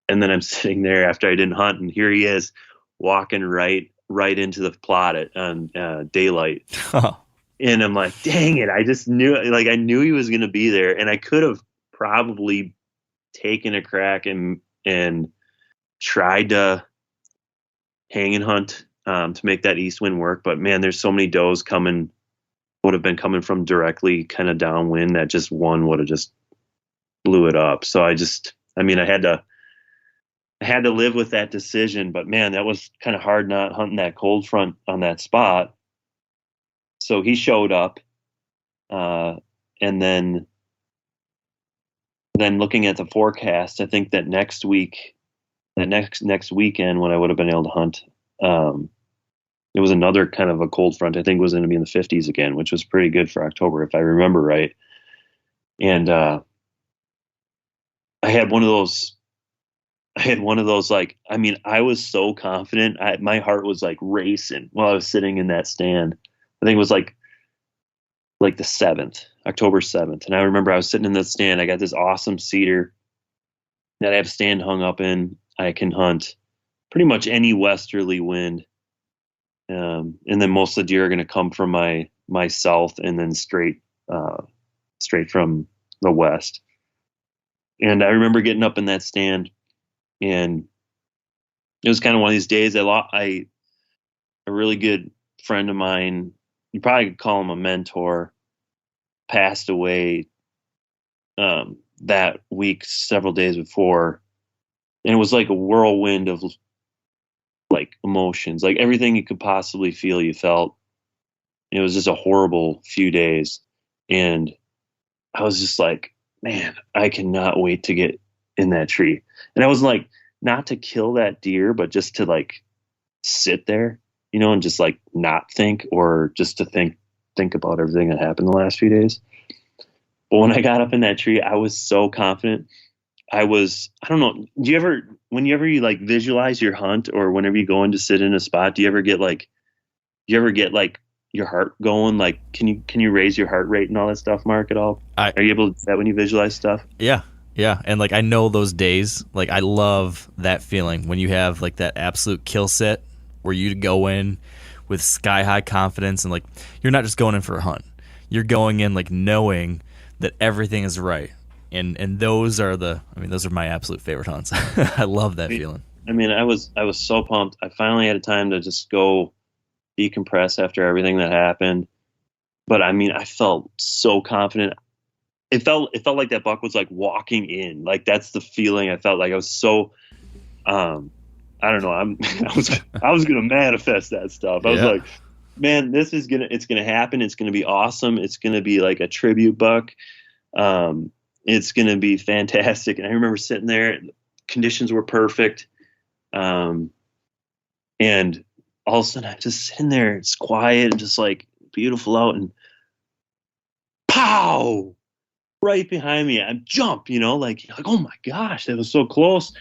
And then I'm sitting there after I didn't hunt, and here he is walking right right into the plot on daylight. And I'm like, dang it. I just knew, like, I knew he was going to be there, and I could have probably taken a crack and tried to hang and hunt to make that east wind work. But man, there's so many does would have been coming from directly kind of downwind that just one would have just blew it up. So I had to live with that decision. But man, that was kind of hard not hunting that cold front on that spot. So he showed up, and then looking at the forecast, I think that next weekend when I would have been able to hunt, it was another kind of a cold front. I think it was going to be in the 50s again, which was pretty good for October, if I remember right. And I had one of those, like, I mean, I was so confident. My heart was like racing while I was sitting in that stand. I think it was like the 7th, October 7th. And I remember I was sitting in the stand. I got this awesome cedar that I have stand hung up in. I can hunt pretty much any westerly wind. And then most of the deer are going to come from my south and then straight from the west. And I remember getting up in that stand, and it was kind of one of these days. A really good friend of mine, you probably could call him a mentor, passed away that week, several days before. And it was like a whirlwind of like emotions, like everything you could possibly feel, you felt. It was just a horrible few days. And I was just like, man, I cannot wait to get in that tree. And I was like, not to kill that deer, but just to like sit there, and just like not think, or just to think about everything that happened the last few days. But when I got up in that tree, I was so confident. I don't know. Whenever you like visualize your hunt, or whenever you go in to sit in a spot, do you ever get like your heart going? Like, can you raise your heart rate and all that stuff, Mark, at all? Are you able to do that when you visualize stuff? Yeah. And like, I know those days, like, I love that feeling when you have like that absolute kill set where you go in with sky high confidence, and like, you're not just going in for a hunt. You're going in like knowing that everything is right. And those are my absolute favorite hunts. I love that feeling. I mean, I was so pumped. I finally had a time to just go decompress after everything that happened. But I mean, I felt so confident. It felt like that buck was like walking in. Like, that's the feeling I felt. Like, I was so I don't know. I was gonna manifest that stuff. I was like, man, it's gonna happen. It's gonna be awesome. It's gonna be like a tribute buck. It's gonna be fantastic. And I remember sitting there, conditions were perfect. And all of a sudden I'm just sitting there, it's quiet and just like beautiful out, and pow! Right behind me. I jump, like, oh my gosh, that was so close.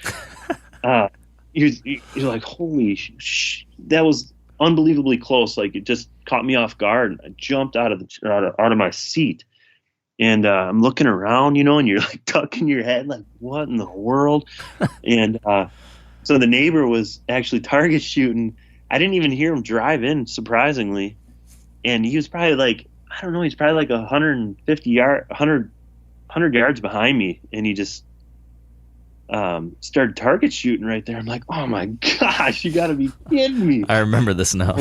You're like, holy that was unbelievably close. Like, it just caught me off guard. I jumped out of my seat, and I'm looking around, and you're like ducking your head, like, what in the world? And so the neighbor was actually target shooting. I didn't even hear him drive in, surprisingly. And he was probably like, I don't know, he's probably like 100 yards behind me, and he just started target shooting right there. I'm like, oh my gosh, you got to be kidding me. I remember this now.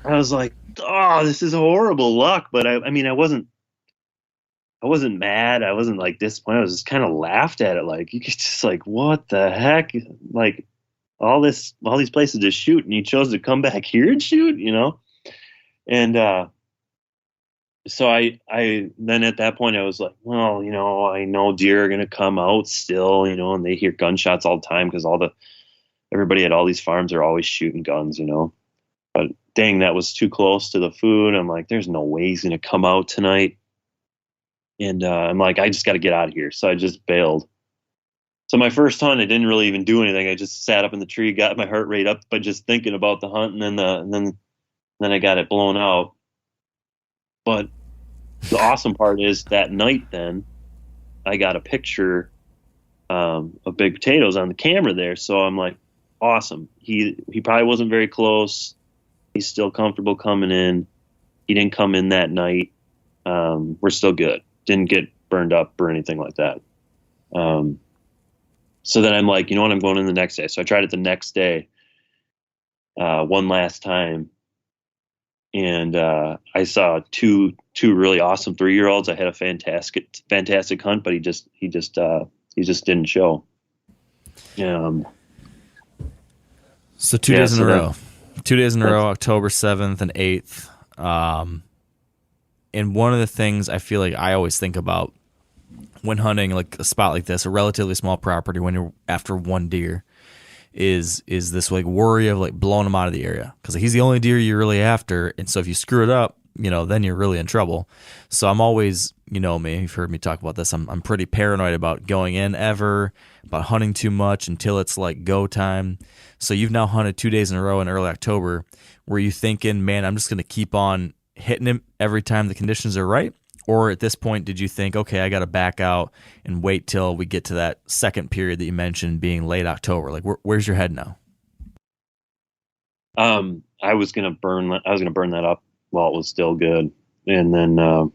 I was like, oh, this is horrible luck. But I mean, I wasn't mad. I wasn't like disappointed. I was just kind of laughed at it. Like, you could just like, what the heck? Like, all these places to shoot, and you chose to come back here and shoot, And so I then at that point I was like, well, I know deer are going to come out still, and they hear gunshots all the time because everybody at all these farms are always shooting guns, but dang, that was too close to the food. I'm like, there's no way he's going to come out tonight. And I'm like, I just got to get out of here. So I just bailed. So my first hunt, I didn't really even do anything. I just sat up in the tree, got my heart rate up by just thinking about the hunt, and then I got it blown out. But the awesome part is that night then I got a picture of Big Potatoes on the camera there. So I'm like, awesome. He probably wasn't very close. He's still comfortable coming in. He didn't come in that night. We're still good. Didn't get burned up or anything like that. So then I'm like, you know what? I'm going in the next day. So I tried it the next day, one last time. And I saw two really awesome 3-year-olds. I had a fantastic hunt, but he just didn't show. So 2 days in a row. 2 days in a row, October 7th and 8th. And one of the things I feel like I always think about when hunting like a spot like this, a relatively small property, when you're after one deer, is this like worry of like blowing him out of the area, because he's the only deer you're really after, and so if you screw it up, then you're really in trouble. So I'm always, me, you've heard me talk about this, I'm pretty paranoid about going in about hunting too much until it's like go time. So you've now hunted 2 days in a row in early October. Were you thinking, man, I'm just going to keep on hitting him every time the conditions are right? Or at this point, did you think, okay, I got to back out and wait till we get to that second period that you mentioned being late October? Like, where's your head now? I was gonna burn that up while it was still good, and then,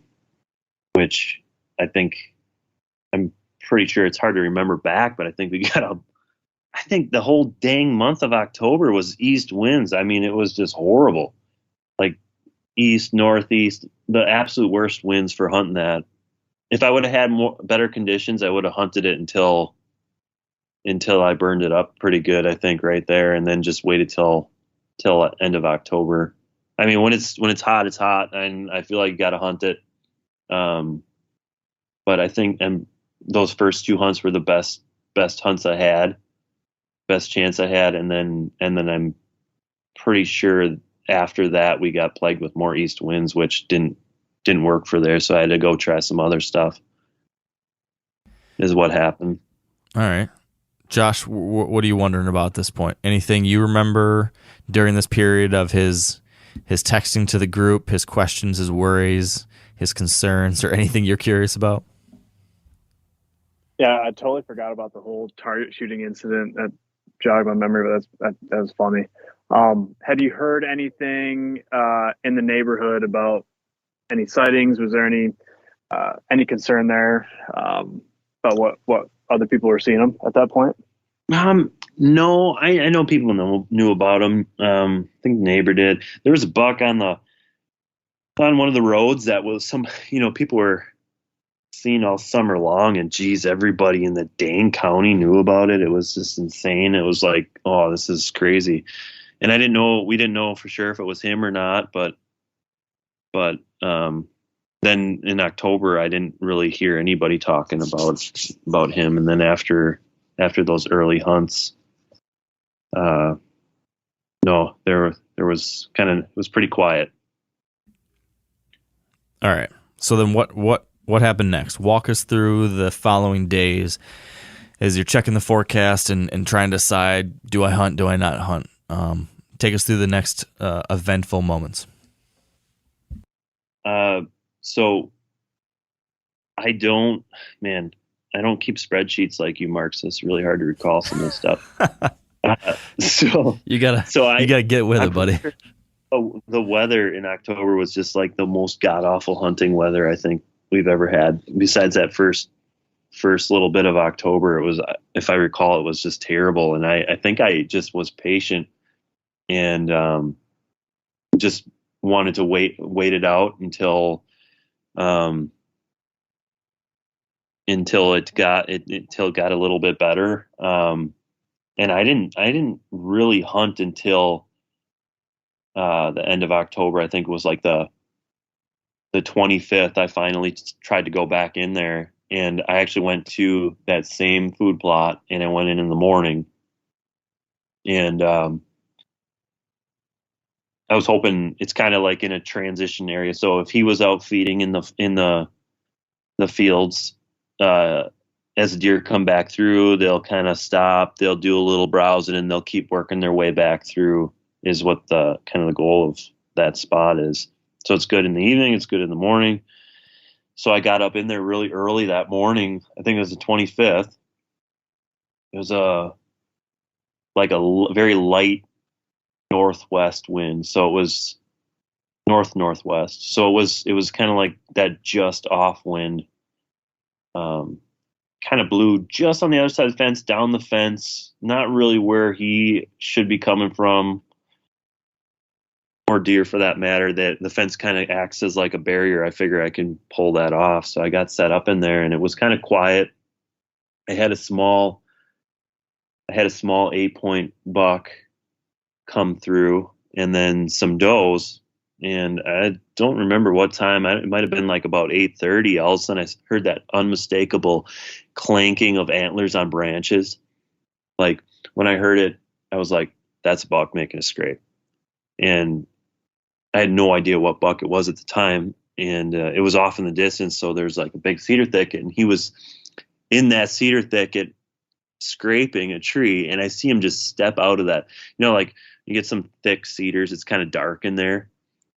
which I think, I'm pretty sure it's hard to remember back, but I think I think the whole dang month of October was east winds. I mean, it was just horrible. Like east, northeast, the absolute worst winds for hunting that. If I would have had better conditions, I would have hunted it until I burned it up pretty good, I think, right there, and then just waited till end of October. I mean, when it's hot, it's hot, and I feel like you got to hunt it. But I think those first 2 hunts were the best hunts I had, best chance I had, and then I'm pretty sure after that we got plagued with more east winds, which didn't work for there, so I had to go try some other stuff, is what happened. All right. Josh, what are you wondering about at this point? Anything you remember during this period of his texting to the group, his questions, his worries, his concerns, or anything you're curious about? Yeah, I totally forgot about the whole target shooting incident. That jogged my memory, but that was funny. Have you heard anything in the neighborhood about any sightings? Was there any concern there about what other people were seeing them at that point? No, I know people knew about them. I think the neighbor did. There was a buck on one of the roads that was people were seeing all summer long, and geez, everybody in the dang county knew about it. It was just insane. It was like, oh, this is crazy. And we didn't know for sure if it was him or not, but then in October, I didn't really hear anybody talking about him. And then after those early hunts, no, there was it was pretty quiet. All right. So then what happened next? Walk us through the following days as you're checking the forecast and trying to decide, do I hunt, do I not hunt? Take us through the next eventful moments. So I don't keep spreadsheets like you, Mark, so it's really hard to recall some of this stuff. You gotta get with it, buddy. Sure the weather in October was just like the most god awful hunting weather I think we've ever had. Besides that first little bit of October, it was, if I recall, it was just terrible. And I think I just was patient and just wanted to wait it out until it got a little bit better. And I didn't really hunt until the end of October. I think it was like the 25th. I finally tried to go back in there, and I actually went to that same food plot, and I went in the morning, and I was hoping, it's kind of like in a transition area. So if he was out feeding in the fields, as the deer come back through, they'll kind of stop, they'll do a little browsing, and they'll keep working their way back through, is what the goal of that spot is. So it's good in the evening, it's good in the morning. So I got up in there really early that morning. I think it was the 25th. It was like very light northwest wind. So it was northwest. So it was kind of like that just off wind. Kind of blew just on the other side of the fence, down the fence, not really where he should be coming from, or deer for that matter. That the fence kind of acts as like a barrier. I figure I can pull that off. So I got set up in there, and it was kind of quiet. I had a small 8-point buck come through, and then some does. And I don't remember what time. It might have been like about 8:30. All of a sudden, I heard that unmistakable clanking of antlers on branches. Like when I heard it, I was like, "That's a buck making a scrape." And I had no idea what buck it was at the time, and it was off in the distance. So there's like a big cedar thicket, and he was in that cedar thicket scraping a tree. And I see him just step out of that. Like you get some thick cedars; it's kind of dark in there.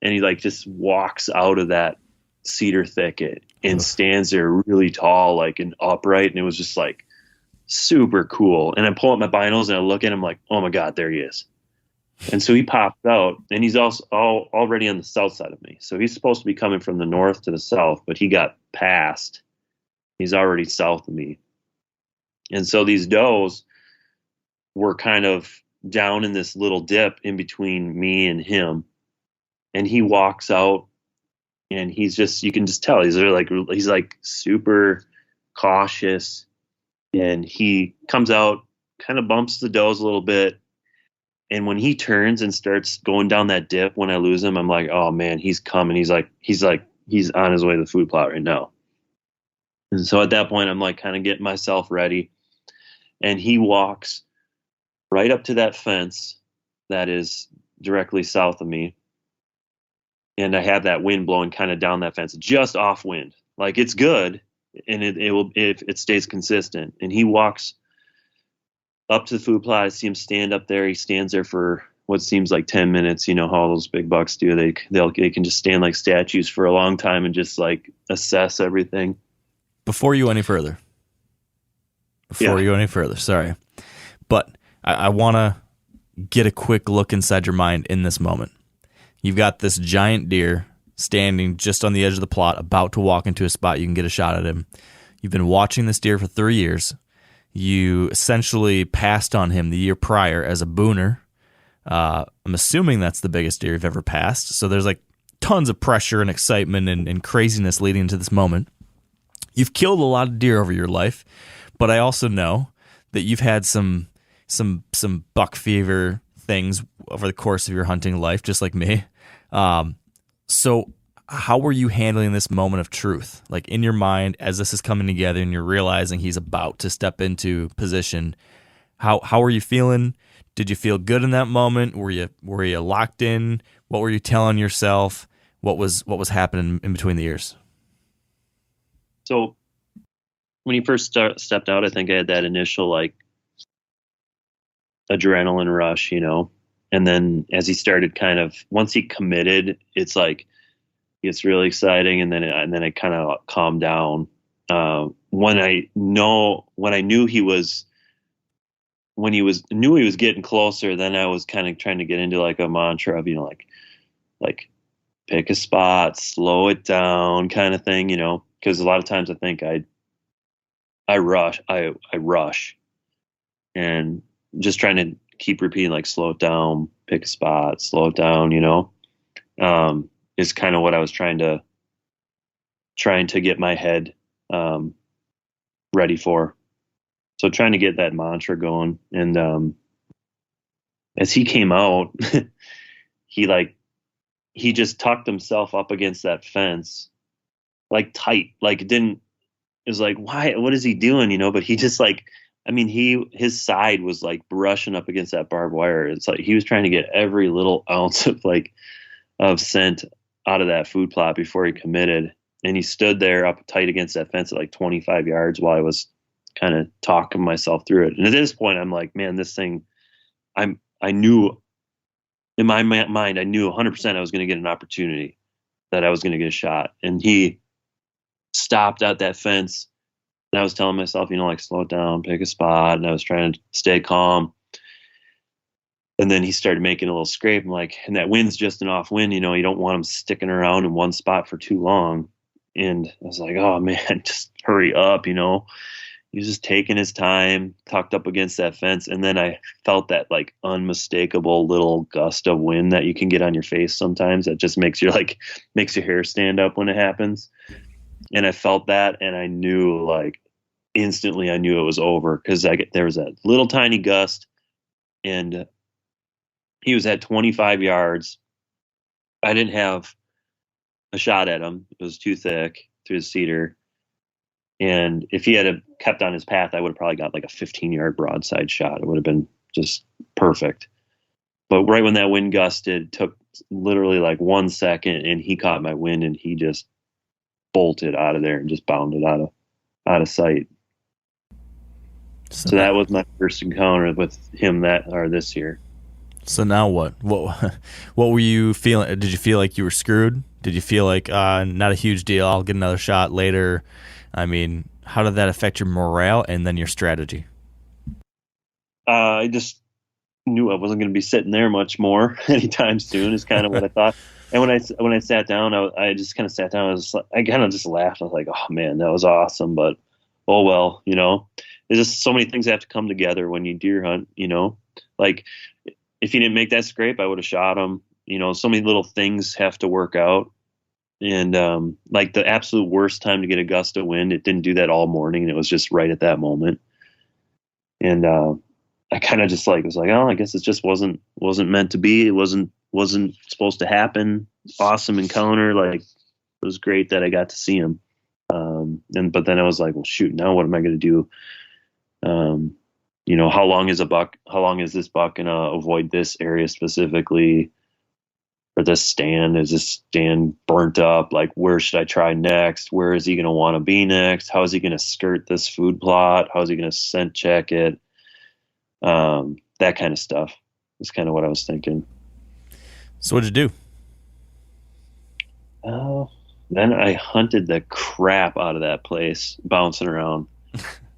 And he like just walks out of that cedar thicket and stands there really tall, like and upright. And it was just like super cool. And I pull up my binos and I look at him like, oh my God, there he is. And so he popped out, and he's also already on the south side of me. So he's supposed to be coming from the north to the south, but he got past. He's already south of me. And so these does were kind of down in this little dip in between me and him. And he walks out, and he's just, you can just tell he's like super cautious, and he comes out, kind of bumps the does a little bit. And when he turns and starts going down that dip, when I lose him, I'm like, oh man, he's coming. He's on his way to the food plot right now. And so at that point, I'm like kind of getting myself ready. And he walks right up to that fence that is directly south of me. And I have that wind blowing kind of down that fence, just off wind. Like it's good, and it will if it stays consistent. And he walks up to the food plot. I see him stand up there. He stands there for what seems like 10 minutes. You know how those big bucks do. They can just stand like statues for a long time and just like assess everything. Before you go any further, sorry, but I want to get a quick look inside your mind in this moment. You've got this giant deer standing just on the edge of the plot, about to walk into a spot you can get a shot at him. You've been watching this deer for 3 years. You essentially passed on him the year prior as a booner. I'm assuming that's the biggest deer you've ever passed. So there's like tons of pressure and excitement and craziness leading into this moment. You've killed a lot of deer over your life, but I also know that you've had some buck fever things over the course of your hunting life, just like me. So how were you handling this moment of truth? Like in your mind, as this is coming together and you're realizing he's about to step into position, how were you feeling? Did you feel good in that moment? Were you locked in? What were you telling yourself? What was happening in between the ears? So when he first stepped out, I think I had that initial like adrenaline rush, and then as he started once he committed, it's like, it's really exciting. And then it kind of calmed down. When I knew he was getting closer, then I was kind of trying to get into like a mantra of, like pick a spot, slow it down kind of thing, because a lot of times I think I rush and just trying to keep repeating, like, slow it down, pick a spot, slow it down, is kind of what I was trying to get my head ready for. So trying to get that mantra going. And as he came out, he just tucked himself up against that fence, like tight, like it was like, why, what is he doing? But he just his side was like brushing up against that barbed wire. It's like he was trying to get every little ounce of scent out of that food plot before he committed. And he stood there up tight against that fence at like 25 yards while I was kind of talking myself through it. And at this point, I'm like, man, this thing, I knew in my mind, I knew 100% I was going to get an opportunity, that I was going to get a shot. And he stopped at that fence. And I was telling myself, like, slow it down, pick a spot. And I was trying to stay calm. And then he started making a little scrape. I'm like, and that wind's just an off wind, you know, you don't want him sticking around in one spot for too long. And I was like, oh man, just hurry up, you know. He was just taking his time, tucked up against that fence. And then I felt that like unmistakable little gust of wind that you can get on your face sometimes that just makes your hair stand up when it happens. And I felt that, and I knew like instantly I knew it was over, because there was that little tiny gust, and he was at 25 yards. I didn't have a shot at him. It was too thick through the cedar. And if he had kept on his path, I would have probably got like a 15-yard broadside shot. It would have been just perfect. But right when that wind gusted, took literally like 1 second, and he caught my wind, and he just bolted out of there and just bounded out of sight. So that was my first encounter with him this year. So now what? What were you feeling? Did you feel like you were screwed? Did you feel like not a huge deal, I'll get another shot later? I mean, how did that affect your morale and then your strategy? I just knew I wasn't going to be sitting there much more anytime soon, is kind of what I thought. And when I sat down, I just kind of sat down. I kind of just laughed. I was like, oh man, that was awesome. But oh well, you know, there's just so many things that have to come together when you deer hunt, you know. Like if he didn't make that scrape, I would have shot him. You know, so many little things have to work out. And like the absolute worst time to get a gust of wind, it didn't do that all morning, and it was just right at that moment. And I kind of just was like, oh, I guess it just wasn't meant to be. It wasn't supposed to happen. Awesome encounter. Like, it was great that I got to see him. But then I was like, well, shoot, now what am I going to do? You know, how long is this buck going to avoid this area specifically? Or this stand? Is this stand burnt up? Like, where should I try next? Where is he going to want to be next? How is he going to skirt this food plot? How is he going to scent check it? That kind of stuff is kind of what I was thinking. So what'd you do? Then I hunted the crap out of that place, bouncing around.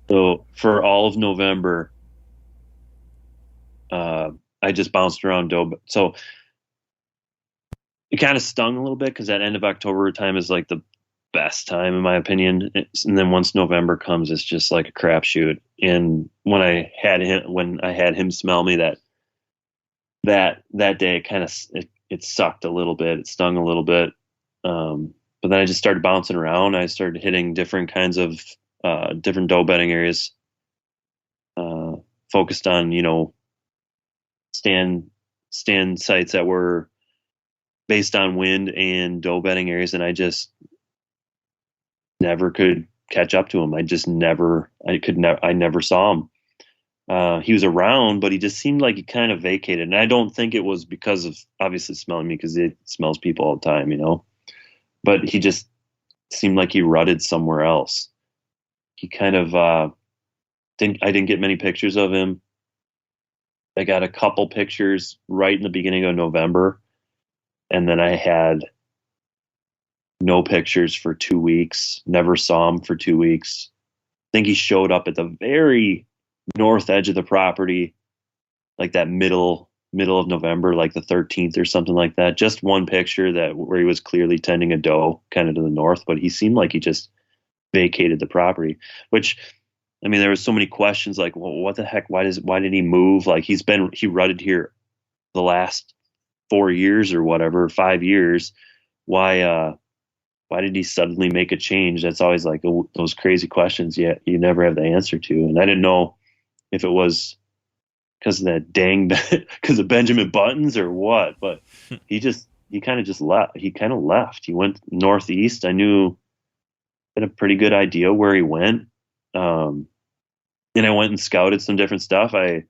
So for all of November, I just bounced around doe. So it kind of stung a little bit, because that end of October time is like the best time in my opinion. And then once November comes, it's just like a crapshoot. And when I had him smell me that day, it sucked a little bit. It stung a little bit. But then I just started bouncing around. I started hitting different kinds of different doe bedding areas, focused on, you know, stand sites that were based on wind and doe bedding areas, and I just never could catch up to him. I never saw him. He was around, but he just seemed like he kind of vacated. And I don't think it was because of obviously smelling me, because it smells people all the time, you know, but he just seemed like he rutted somewhere else. He kind of, I didn't get many pictures of him. I got a couple pictures right in the beginning of November. And then I had no pictures for 2 weeks, never saw him for 2 weeks. I think he showed up at the very north edge of the property, like that middle of November, like the 13th or something like that. Just one picture where he was clearly tending a doe kind of to the north, but he seemed like he just vacated the property, which, I mean, there was so many questions like, well, what the heck? Why did he move? Like, he rutted here the last 4 years or whatever, 5 years. Why did he suddenly make a change? That's always like those crazy questions you never have the answer to. And I didn't know if it was because of Benjamin Buttons or what, but he kind of left. He kind of left. He went northeast. I had a pretty good idea where he went. And I went and scouted some different stuff. I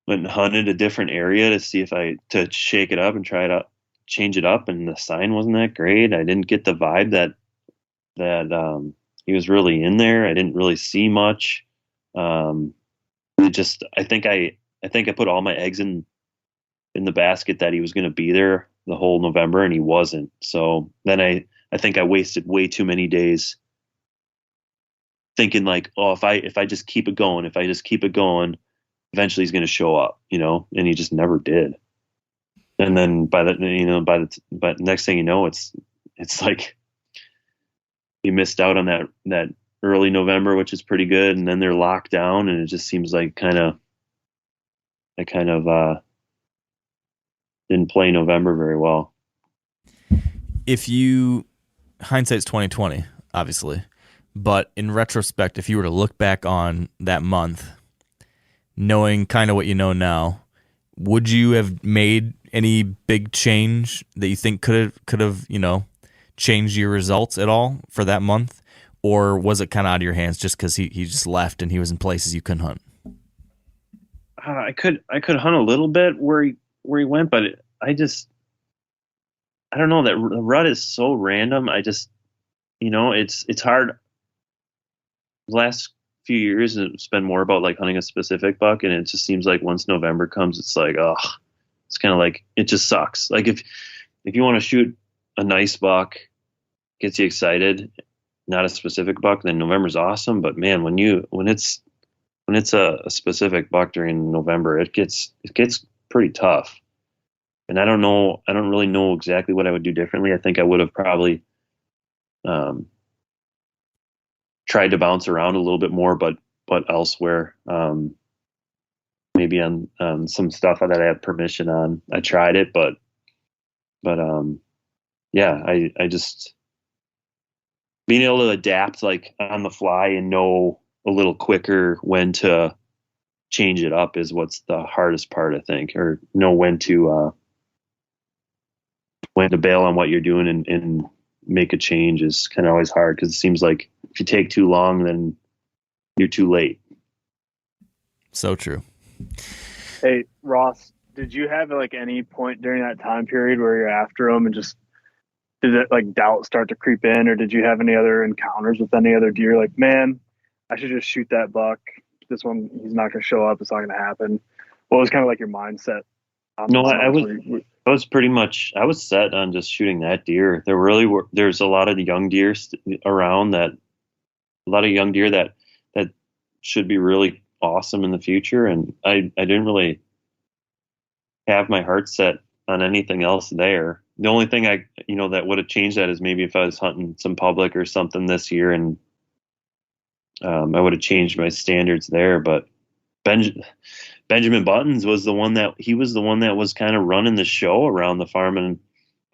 went and hunted a different area to see to shake it up and try it out, change it up. And the sign wasn't that great. I didn't get the vibe that he was really in there. I didn't really see much. I think I put all my eggs in the basket that he was going to be there the whole November, and he wasn't. So then I think I wasted way too many days thinking like, oh, if I just keep it going, eventually he's going to show up, and he just never did. And then but next thing you know, it's like he missed out on that early November, which is pretty good. And then they're locked down, and it just seems like I kind of didn't play November very well. If you, hindsight's 2020, obviously, but in retrospect, if you were to look back on that month, knowing kind of what you know now, would you have made any big change that you think could have changed your results at all for that month, or was it kind of out of your hands just because he just left and he was in places you couldn't hunt? I could hunt a little bit where he went, but I don't know. That the rut is so random. I just, it's hard. The last few years, it's been more about like hunting a specific buck, and it just seems like once November comes, it's like, oh, it's kind of like it just sucks. Like if you want to shoot a nice buck, gets you excited, not a specific buck, then November's awesome. But man, when it's a specific buck during November, it gets pretty tough. And I don't really know exactly what I would do differently. I think I would have probably tried to bounce around a little bit more, but elsewhere, maybe on some stuff that I had permission on. I tried it, but yeah, I just being able to adapt like on the fly and know a little quicker when to change it up is what's the hardest part, I think, or know when to bail on what you're doing and make a change is kind of always hard, because it seems like if you take too long, then you're too late. So true. Hey, Ross, did you have like any point during that time period where you're after him and just did it like doubt start to creep in, or did you have any other encounters with any other deer? Like, man, I should just shoot that buck. This one, he's not going to show up. It's not going to happen. What was kind of like your mindset? No, I was pretty much, I was set on just shooting that deer. There's a lot of young deer around that should be really awesome in the future. And I didn't really have my heart set on anything else there. The only thing that would have changed that is maybe if I was hunting some public or something this year, and I would have changed my standards there. But Benjamin Buttons was the one that was kind of running the show around the farm, and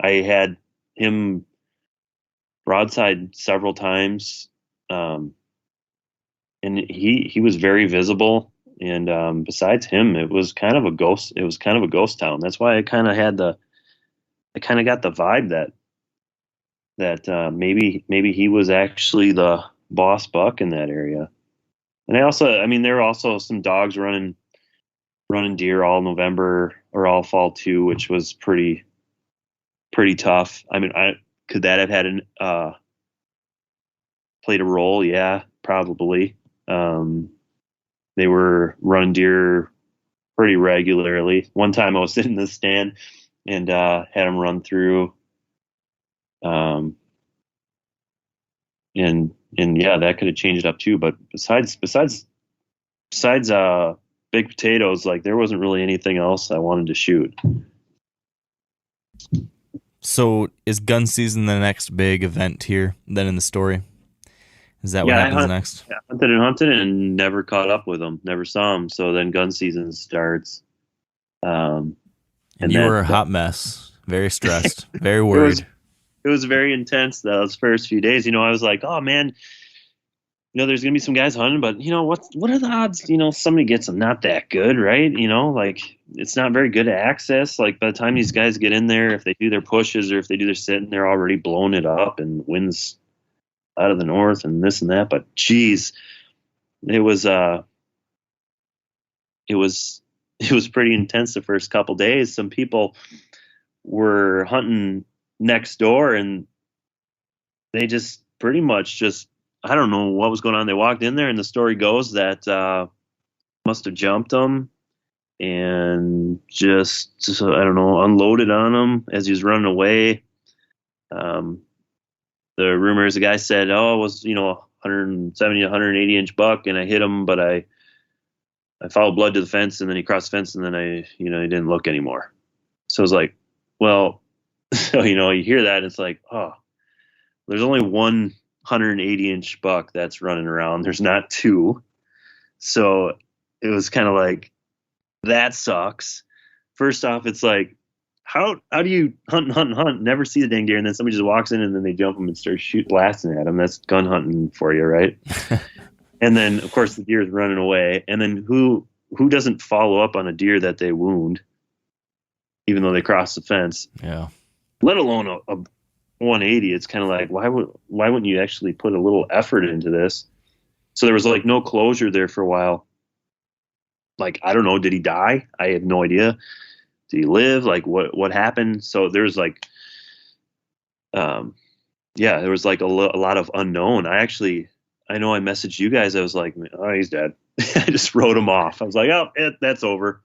I had him broadside several times, and he was very visible. And besides him, it was kind of a ghost town. That's why I kind of got the vibe that maybe he was actually the boss buck in that area. And there were also some dogs running deer all November or all fall too, which was pretty tough. I mean, could that have had played a role? Yeah, probably. They were running deer pretty regularly. One time I was sitting in the stand and had them run through. And yeah, that could have changed it up too. But besides big potatoes, like there wasn't really anything else I wanted to shoot. So is gun season the next big event here then in the story? Is that what happens next? Yeah, hunted and never caught up with them, never saw them. So then gun season starts. And you were a hot mess, very stressed, very worried. It was very intense those first few days. I was like, oh man, there's gonna be some guys hunting, but what are the odds? Somebody gets them, not that good, right? Like it's not very good access. Like by the time these guys get in there, if they do their pushes or if they do their sitting, they're already blowing it up and winds out of the north and this and that. But geez, it was pretty intense the first couple days. Some people were hunting next door and they just pretty much I don't know what was going on. They walked in there and the story goes that must have jumped them and just I don't know, unloaded on him as he was running away. The rumor is the guy said, oh, it was 170 180 inch buck and I hit him, but I I followed blood to the fence, and then he crossed the fence, and then he didn't look anymore. So I was like, well, so, you hear that, and it's like, oh, there's only one 180-inch buck that's running around. There's not two. So it was kind of like, that sucks. First off, it's like, how do you hunt, never see the dang deer, and then somebody just walks in and then they jump them and start blasting at them? That's gun hunting for you, right? And then, of course, the deer is running away. And then who doesn't follow up on a deer that they wound, even though they cross the fence? Yeah. Let alone a 180. It's kind of like, why wouldn't you actually put a little effort into this? So there was like no closure there for a while. Like, I don't know, did he die? I have no idea. Did he live? Like, what happened? So there's like, there was like a lot of unknown. I know I messaged you guys. I was like, oh, he's dead. I just wrote him off. I was like, oh, that's over.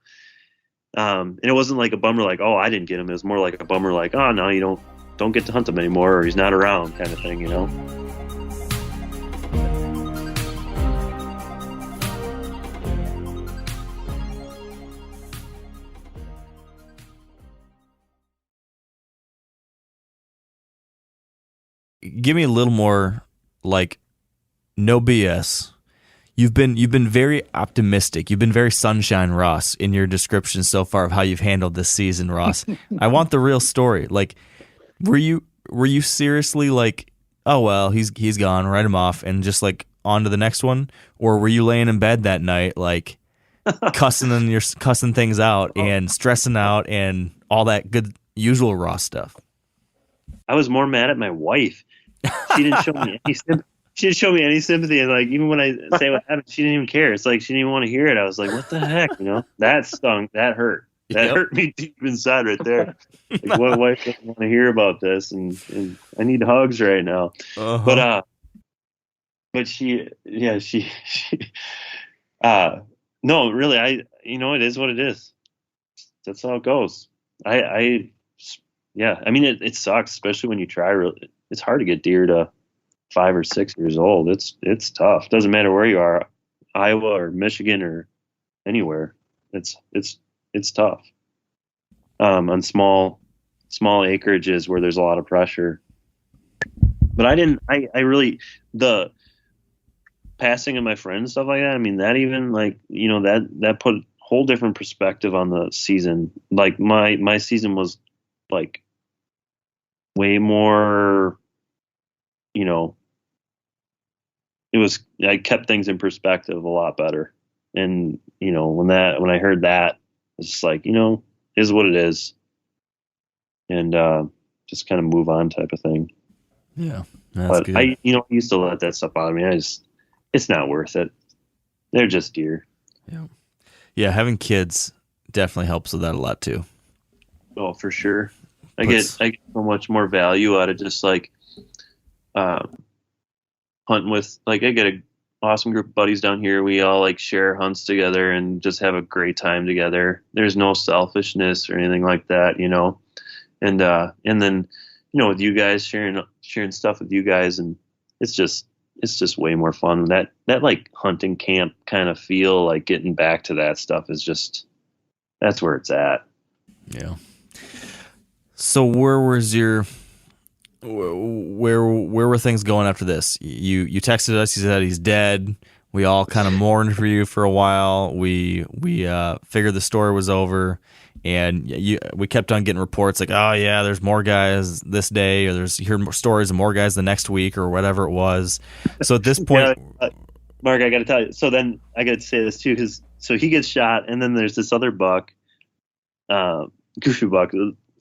And it wasn't like a bummer like, oh, I didn't get him. It was more like a bummer like, oh, no, you don't get to hunt him anymore, or he's not around, kind of thing, Give me a little more, like, no BS. You've been very optimistic. You've been very sunshine, Ross, in your description so far of how you've handled this season, Ross. I want the real story. Like, were you seriously like, oh well, he's gone, write him off, and just like on to the next one? Or were you laying in bed that night like cussing things out and stressing out and all that good usual Ross stuff? I was more mad at my wife. She didn't show me any sympathy. She didn't show me any sympathy. And like, even when I say what happened, she didn't even care. It's like she didn't even want to hear it. I was like, what the heck? That stung. That hurt. That hurt me deep inside right there. Like, what wife doesn't want to hear about this? And I need hugs right now. Uh-huh. But she no, really, it is what it is. That's how it goes. I mean, it sucks, especially when you try. It's hard to get deer to 5 or 6 years old. It's tough. Doesn't matter where you are, Iowa or Michigan or anywhere. It's tough. On small acreages where there's a lot of pressure. But I really, the passing of my friends and stuff like that, I mean, that even like, that put a whole different perspective on the season. Like my season was like way more, I kept things in perspective a lot better. And, when I heard that, it's just like, is what it is. And, just kind of move on type of thing. Yeah. That's good. I used to let that stuff bother me. It's not worth it. They're just deer. Yeah. Yeah. Having kids definitely helps with that a lot too. Oh, for sure. I get so much more value out of just like, hunting with, like, I get an awesome group of buddies down here. We all like share hunts together and just have a great time together. There's no selfishness or anything like that, and then, with you guys sharing stuff with you guys, and it's just way more fun. That like hunting camp kind of feel, like getting back to that stuff is just, that's where it's at. Yeah. So where were things going after this? You texted us. You said he's dead. We all kind of mourned for you for a while. We figured the story was over, and we kept on getting reports like, oh yeah, there's more guys this day, or you hear more stories of more guys the next week, or whatever it was. So at this point, Mark, I got to tell you. So then I got to say this too, because so he gets shot, and then there's this other buck, goofy buck.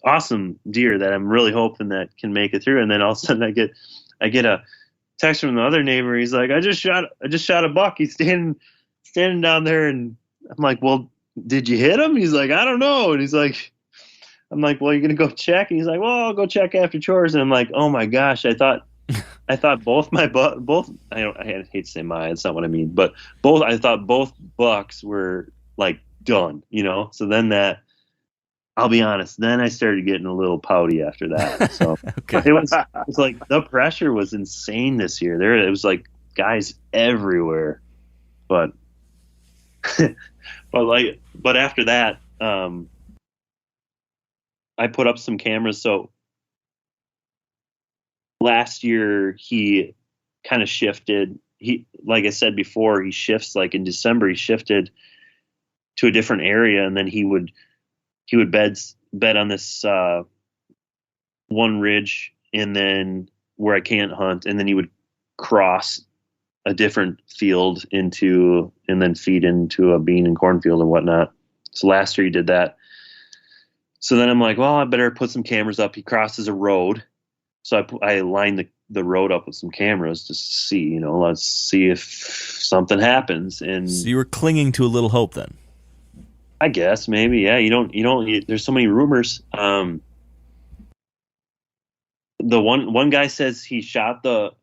Awesome deer that I'm really hoping that can make it through. And then all of a sudden I get a text from the other neighbor. He's like, I just shot a buck. He's standing down there. And I'm like, well, did you hit him? He's like, I don't know. And he's like, I'm like, well, you're going to go check. And he's like, well, I'll go check after chores. And I'm like, oh my gosh, I thought both, I hate to say it's not what I mean, but I thought both bucks were like done, So then I'll be honest, then I started getting a little pouty after that. So okay. It was like the pressure was insane this year. It was like guys everywhere. But but after that, I put up some cameras. So last year he kind of shifted. Like I said before, he shifts. Like in December, he shifted to a different area, and then he would bed on this one ridge, and then where I can't hunt, and then he would cross a different field and then feed into a bean and cornfield and whatnot. So last year he did that. So then I'm like, well, I better put some cameras up. He crosses a road. So I lined the road up with some cameras to see, let's see if something happens. And so you were clinging to a little hope then. I guess maybe, yeah. There's so many rumors. The one guy says he shot the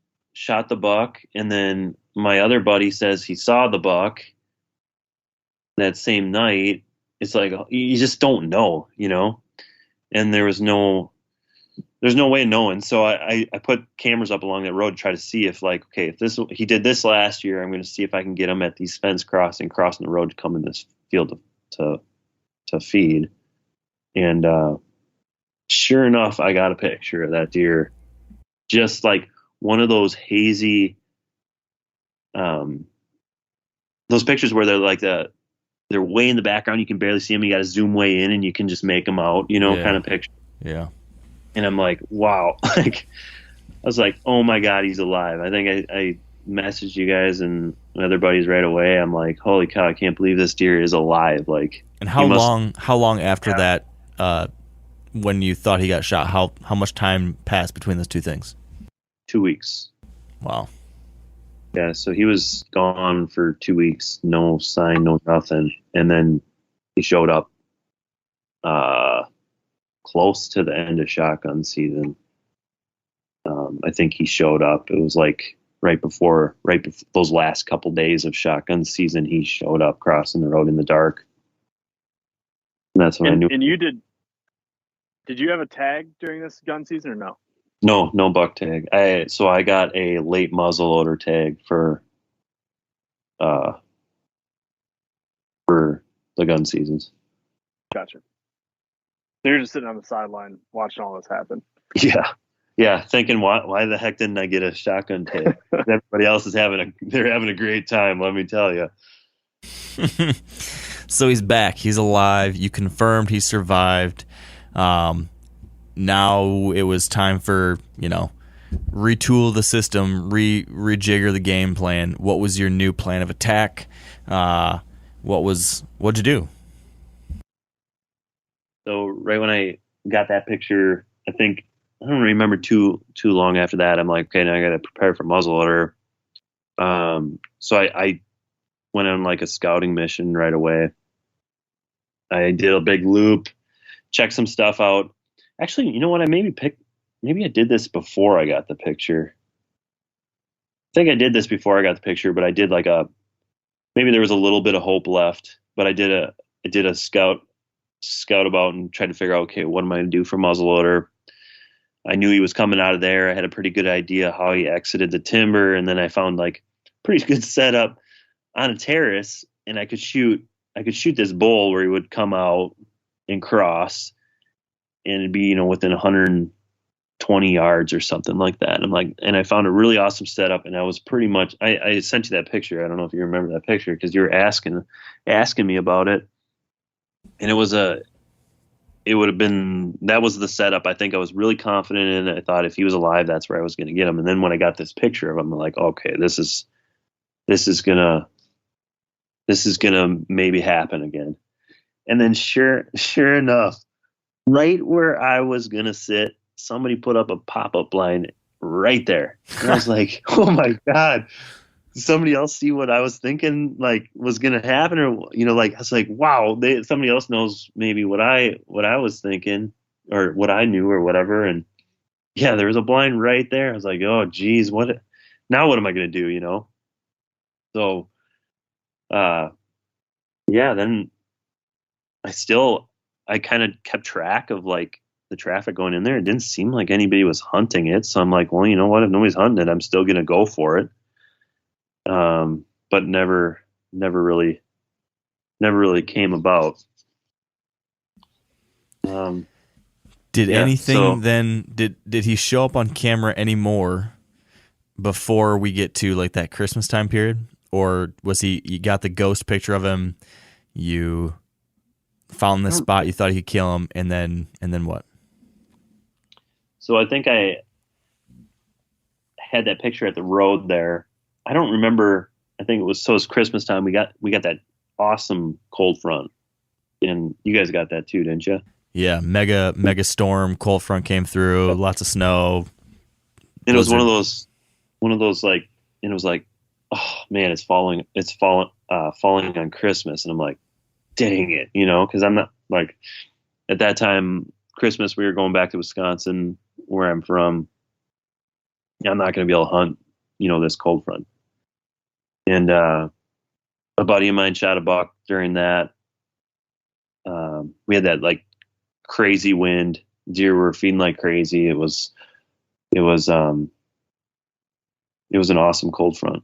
buck, and then my other buddy says he saw the buck that same night. It's like, you just don't know, and there's no way of knowing. So I put cameras up along that road to try to see if, like, okay, if he did this last year, I'm going to see if I can get him at these fence crossing the road to come in this field to feed. And sure enough, I got a picture of that deer, just like one of those hazy, those pictures where they're like they're way in the background, you can barely see them, you got to zoom way in and you can just make them out, kind of picture. Yeah. And I'm like, wow. Like, I was like, oh my God, he's alive. I think I messaged you guys and my other buddies right away. I'm like, holy cow, I can't believe this deer is alive. Like, and how long after that, when you thought he got shot, how much time passed between those two things? 2 weeks. Wow. Yeah, so he was gone for 2 weeks, no sign, no nothing. And then he showed up close to the end of shotgun season. I think he showed up. It was like right before those last couple days of shotgun season, he showed up crossing the road in the dark. And that's when I knew. And you did you have a tag during this gun season or no? No buck tag. I got a late muzzleloader tag for the gun seasons. Gotcha. They're just sitting on the sideline watching all this happen. Yeah. Thinking why the heck didn't I get a shotgun tag? Everybody else is they're having a great time. Let me tell you. So he's back. He's alive. You confirmed he survived. Now it was time for, retool the system, rejigger the game plan. What was your new plan of attack? What'd you do? So right when I got that picture, I don't remember too long after that. I'm like, okay, now I got to prepare for muzzleloader. So I went on like a scouting mission right away. I did a big loop, checked some stuff out. Actually, you know what? Maybe I did this before I got the picture. I think I did this before I got the picture, but I did maybe there was a little bit of hope left, but I did a scout about and tried to figure out, okay, what am I going to do for muzzleloader? I knew he was coming out of there. I had a pretty good idea how he exited the timber, and then I found like pretty good setup on a terrace, and I could shoot this bull where he would come out and cross, and it'd be, within 120 yards or something like that. And I found a really awesome setup, and I was pretty much, I sent you that picture. I don't know if you remember that picture because you were asking me about it. And that was the setup. I think I was really confident in it. I thought if he was alive, that's where I was going to get him. And then when I got this picture of him, I'm like, okay, this is gonna maybe happen again. And then sure enough, right where I was going to sit, somebody put up a pop-up blind right there. And I was like, oh my God, did somebody else see what I was thinking like was going to happen? Or, I was like, wow, somebody else knows maybe what I was thinking or what I knew or whatever. And yeah, there was a blind right there. I was like, oh geez, what am I going to do? So, yeah, then I kind of kept track of like the traffic going in there. It didn't seem like anybody was hunting it. So I'm like, well, you know what? If nobody's hunting it, I'm still going to go for it. But never really never really came about. Did Yeah, anything so- then? Did he show up on camera anymore before we get to like that Christmas time period, or was he? You got the ghost picture of him. You found this spot. You thought he could kill him, and then what? So I think I had that picture at the road there. I don't remember. I think it was Christmas time. We got that awesome cold front, and you guys got that too, didn't you? Yeah, mega storm, cold front came through, lots of snow. And it was one of those like, and it was like, oh man, it's falling on Christmas, and I'm like, dang it, because I'm not like, at that time Christmas we were going back to Wisconsin where I'm from. I'm not going to be able to hunt, this cold front. And a buddy of mine shot a buck during that. We had that like crazy wind. Deer were feeding like crazy. It was an awesome cold front.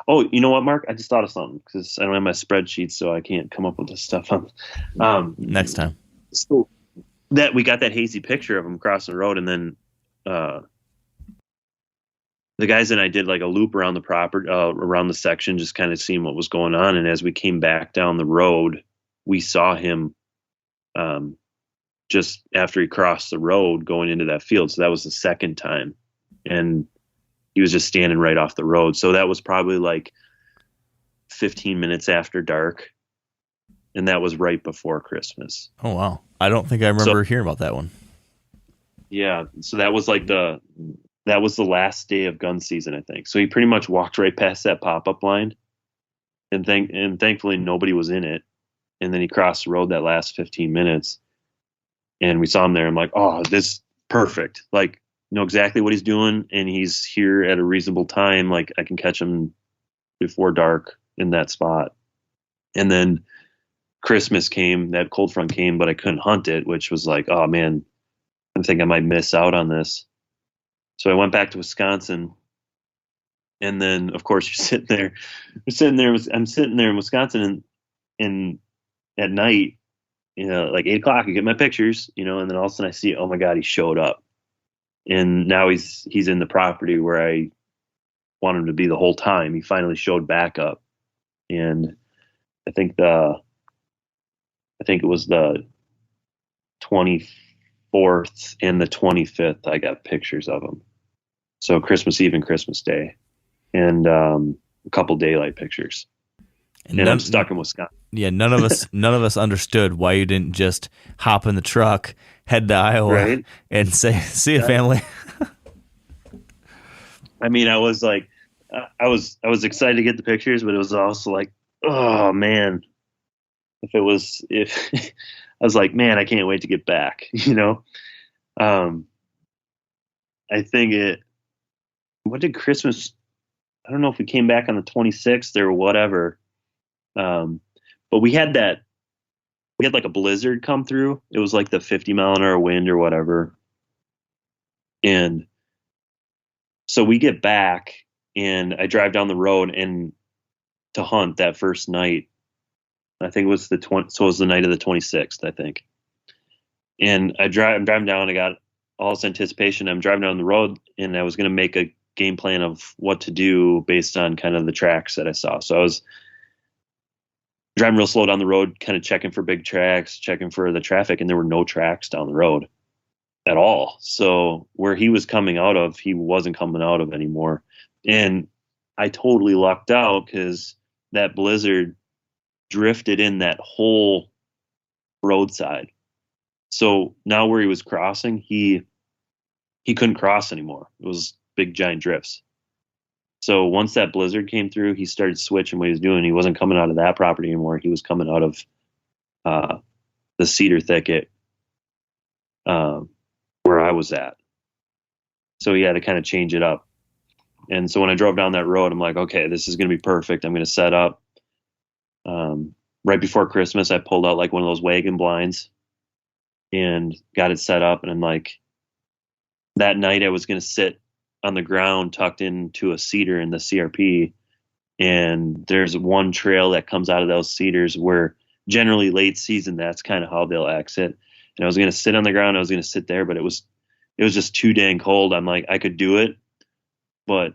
Oh, you know what, Mark? I just thought of something because I don't have my spreadsheet, so I can't come up with this stuff. Next time. So that we got that hazy picture of him crossing the road, and then the guys and I did like a loop around the around the section, just kind of seeing what was going on. And as we came back down the road, we saw him just after he crossed the road going into that field. So that was the second time. And he was just standing right off the road. So that was probably like 15 minutes after dark. And that was right before Christmas. Oh, wow. I don't think I remember hearing about that one. Yeah. So that was like that was the last day of gun season, I think. So he pretty much walked right past that pop-up line, and thankfully nobody was in it. And then he crossed the road that last 15 minutes, and we saw him there. I'm like, oh, this is perfect. Like, know exactly what he's doing, and he's here at a reasonable time. Like, I can catch him before dark in that spot. And then Christmas came, that cold front came, but I couldn't hunt it, which was like, oh man, I think I might miss out on this. So I went back to Wisconsin, and then of course I'm sitting there in Wisconsin, and at night, like 8 o'clock, I get my pictures, and then all of a sudden I see, oh my God, he showed up, and now he's in the property where I want him to be the whole time. He finally showed back up, and I think it was the 24th and the 25th I got pictures of him. So Christmas Eve and Christmas Day, and a couple daylight pictures. And I'm stuck in Wisconsin. Yeah, none of us understood why you didn't just hop in the truck, head to Iowa, right, and say, "See you, family." I mean, I was like, I was excited to get the pictures, but it was also like, oh man, I was like, man, I can't wait to get back. I think what did Christmas? I don't know if we came back on the 26th or whatever. But we had like a blizzard come through. It was like the 50-mile-an-hour wind or whatever. And so we get back, and I drive down the road and to hunt that first night. I think it was so it was the night of the 26th, I think. And I'm driving down. I got all this anticipation. I'm driving down the road, and I was going to make a game plan of what to do based on kind of the tracks that I saw. So I was driving real slow down the road, kind of checking for big tracks, checking for the traffic, and there were no tracks down the road at all. So where he was coming out of, he wasn't coming out of anymore. And I totally lucked out because that blizzard drifted in that whole roadside. So now where he was crossing, he couldn't cross anymore. It was big giant drifts. So once that blizzard came through, he started switching what he was doing. He wasn't coming out of that property anymore. He was coming out of the cedar thicket where I was at. So he had to kind of change it up. And so when I drove down that road, I'm like, okay, this is going to be perfect. I'm going to set up. Right before Christmas, I pulled out like one of those wagon blinds and got it set up. And I'm like, that night I was going to sit on the ground tucked into a cedar in the CRP And there's one trail that comes out of those cedars where generally late season, that's kind of how they'll exit. And I was going to sit on the ground. I was going to sit there, but it was just too dang cold. I'm like, I could do it, but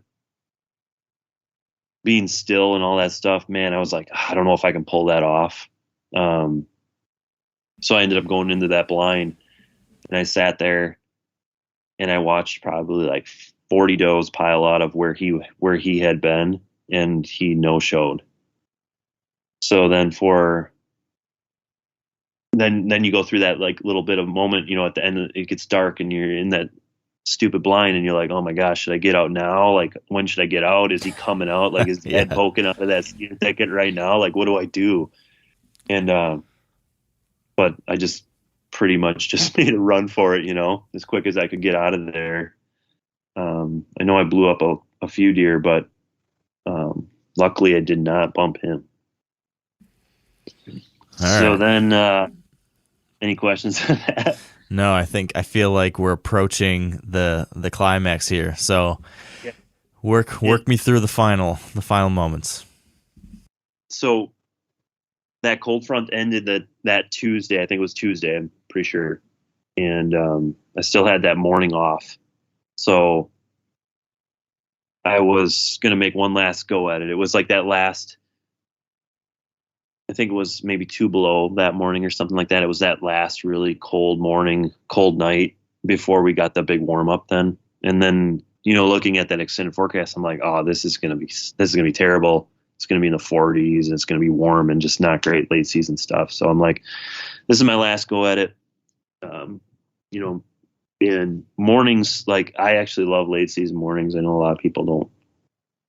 being still and all that stuff, man, I was like, I don't know if I can pull that off. So I ended up going into that blind, and I sat there and I watched probably like 40 does pile out of where he had been, and he no showed. So then then you go through that like little bit of moment, at the end it gets dark and you're in that stupid blind and you're like, oh my gosh, should I get out now? Like, when should I get out? Is he coming out? Like, is his head poking out of that cedar thicket right now? Like, what do I do? And but I just pretty much just made a run for it, as quick as I could get out of there. I know I blew up a few deer, but luckily I did not bump him. So then, any questions on that? No, I feel like we're approaching the climax here. So work me through the final moments. So that cold front ended that Tuesday. I think it was Tuesday, I'm pretty sure. And I still had that morning off. So I was going to make one last go at it. It was like that last, I think it was maybe 2 below that morning or something like that. It was that last really cold morning, cold night before we got the big warm up then. And then, looking at that extended forecast, I'm like, oh, this is going to be terrible. It's going to be in the 40s and it's going to be warm and just not great late season stuff. So I'm like, this is my last go at it. And mornings, like, I actually love late season mornings. I know a lot of people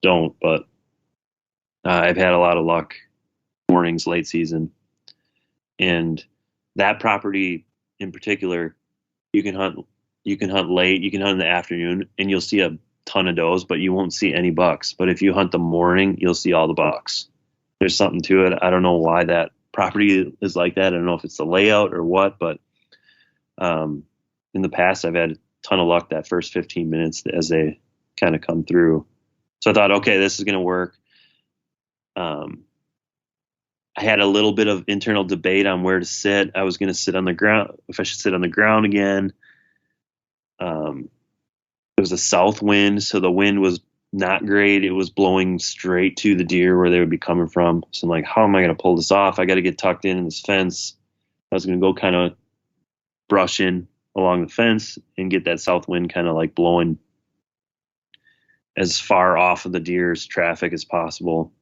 don't, but I've had a lot of luck mornings late season. And that property in particular, you can hunt late, you can hunt in the afternoon, and you'll see a ton of does, but you won't see any bucks. But if you hunt the morning, you'll see all the bucks. There's something to it. I don't know why that property is like that. I don't know if it's the layout or what, but in the past I've had a ton of luck that first 15 minutes as they kind of come through. So I thought, okay, this is going to work. I had a little bit of internal debate on where to sit. I was going to sit on the ground, if I should sit on the ground again. It was a south wind, so the wind was not great. It was blowing straight to the deer where they would be coming from. So I'm like, how am I going to pull this off? I got to get tucked in this fence. I was going to go kind of brushing along the fence and get that south wind kind of like blowing as far off of the deer's traffic as possible.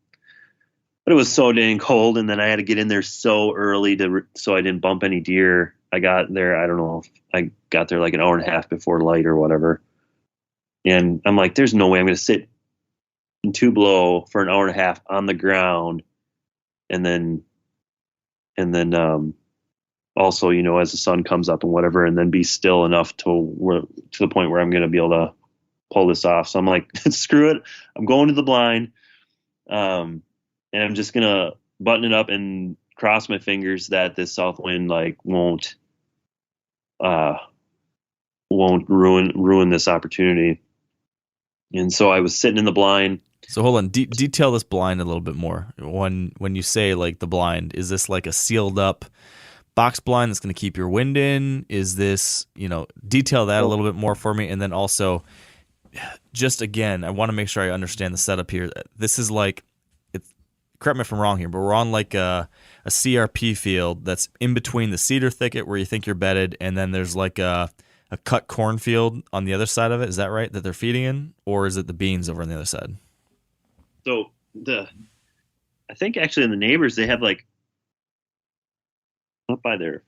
But it was so dang cold, and then I had to get in there so early so I didn't bump any deer. I got there, I don't know, I got there like an hour and a half before light or whatever. And I'm like, there's no way I'm going to sit in 2 below for an hour and a half on the ground. And then also, as the sun comes up and whatever, and then be still enough to the point where I'm going to be able to pull this off. So I'm like, screw it. I'm going to the blind. And I'm just going to button it up and cross my fingers that this south wind won't ruin this opportunity. And so I was sitting in the blind. So hold on, detail this blind a little bit more. When you say like the blind, is this like a sealed up box blind that's going to keep your wind in? Is this, detail that a little bit more for me. And then also, just again, I want to make sure I understand the setup here. This is like, correct me if I'm wrong here, but we're on like a CRP field that's in between the cedar thicket where you think you're bedded, and then there's like a cut cornfield on the other side of it. Is that right, that they're feeding in? Or is it the beans over on the other side? So I think actually in the neighbors, they have like up by their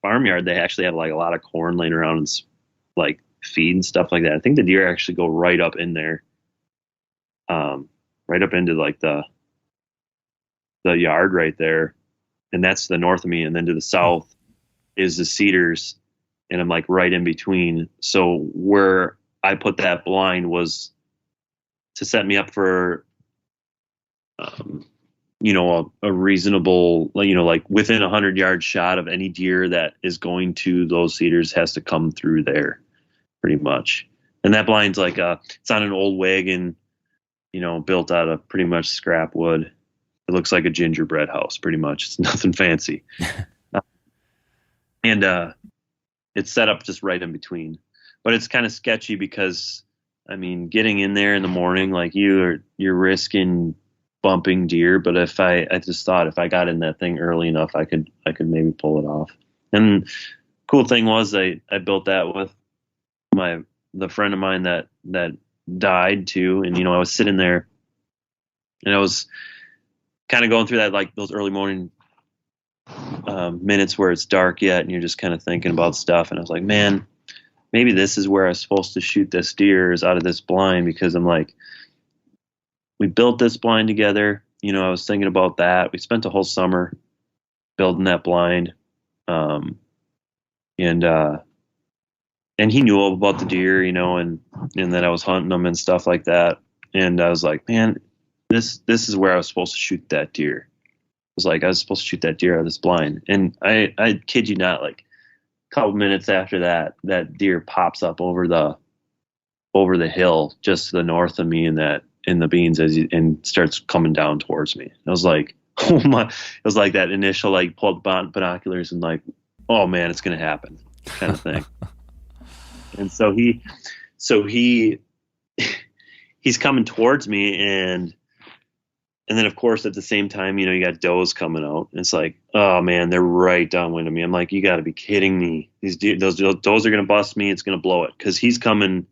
farmyard, they actually have like a lot of corn laying around and like feed and stuff like that. I think the deer actually go right up in there, right up into like the yard right there. And that's the north of me. And then to the south is the cedars. And I'm like right in between. So where I put that blind was to set me up for, a reasonable, like within 100-yard shot of any deer that is going to those cedars has to come through there pretty much. And that blind's like, it's on an old wagon. built out of pretty much scrap wood. It looks like a gingerbread house, pretty much. It's nothing fancy. And it's set up just right in between. But it's kind of sketchy because, I mean, getting in there in the morning, like you're risking bumping deer. But I just thought if I got in that thing early enough, I could maybe pull it off. And cool thing was I built that with the friend of mine that died too. And, I was sitting there and I was kind of going through that, like those early morning minutes where it's dark yet and you're just kind of thinking about stuff. And I was like, man, maybe this is where I was supposed to shoot this deer, is out of this blind, because I'm like, we built this blind together. I was thinking about that. We spent a whole summer building that blind. And he knew all about the deer, and that I was hunting them and stuff like that. And I was like, man, this is where I was supposed to shoot that deer. I was supposed to shoot that deer out of this blind. And I kid you not, like a couple minutes after that deer pops up over the hill just to the north of me in the beans and starts coming down towards me. I was like, oh my! It was like that initial, like, pull up binoculars and like, oh man, it's gonna happen kind of thing. And so he's coming towards me, and then of course at the same time, you got does coming out. And it's like, oh man, they're right downwind of me. I'm like, you got to be kidding me! Those does are gonna bust me. It's gonna blow it, because he's coming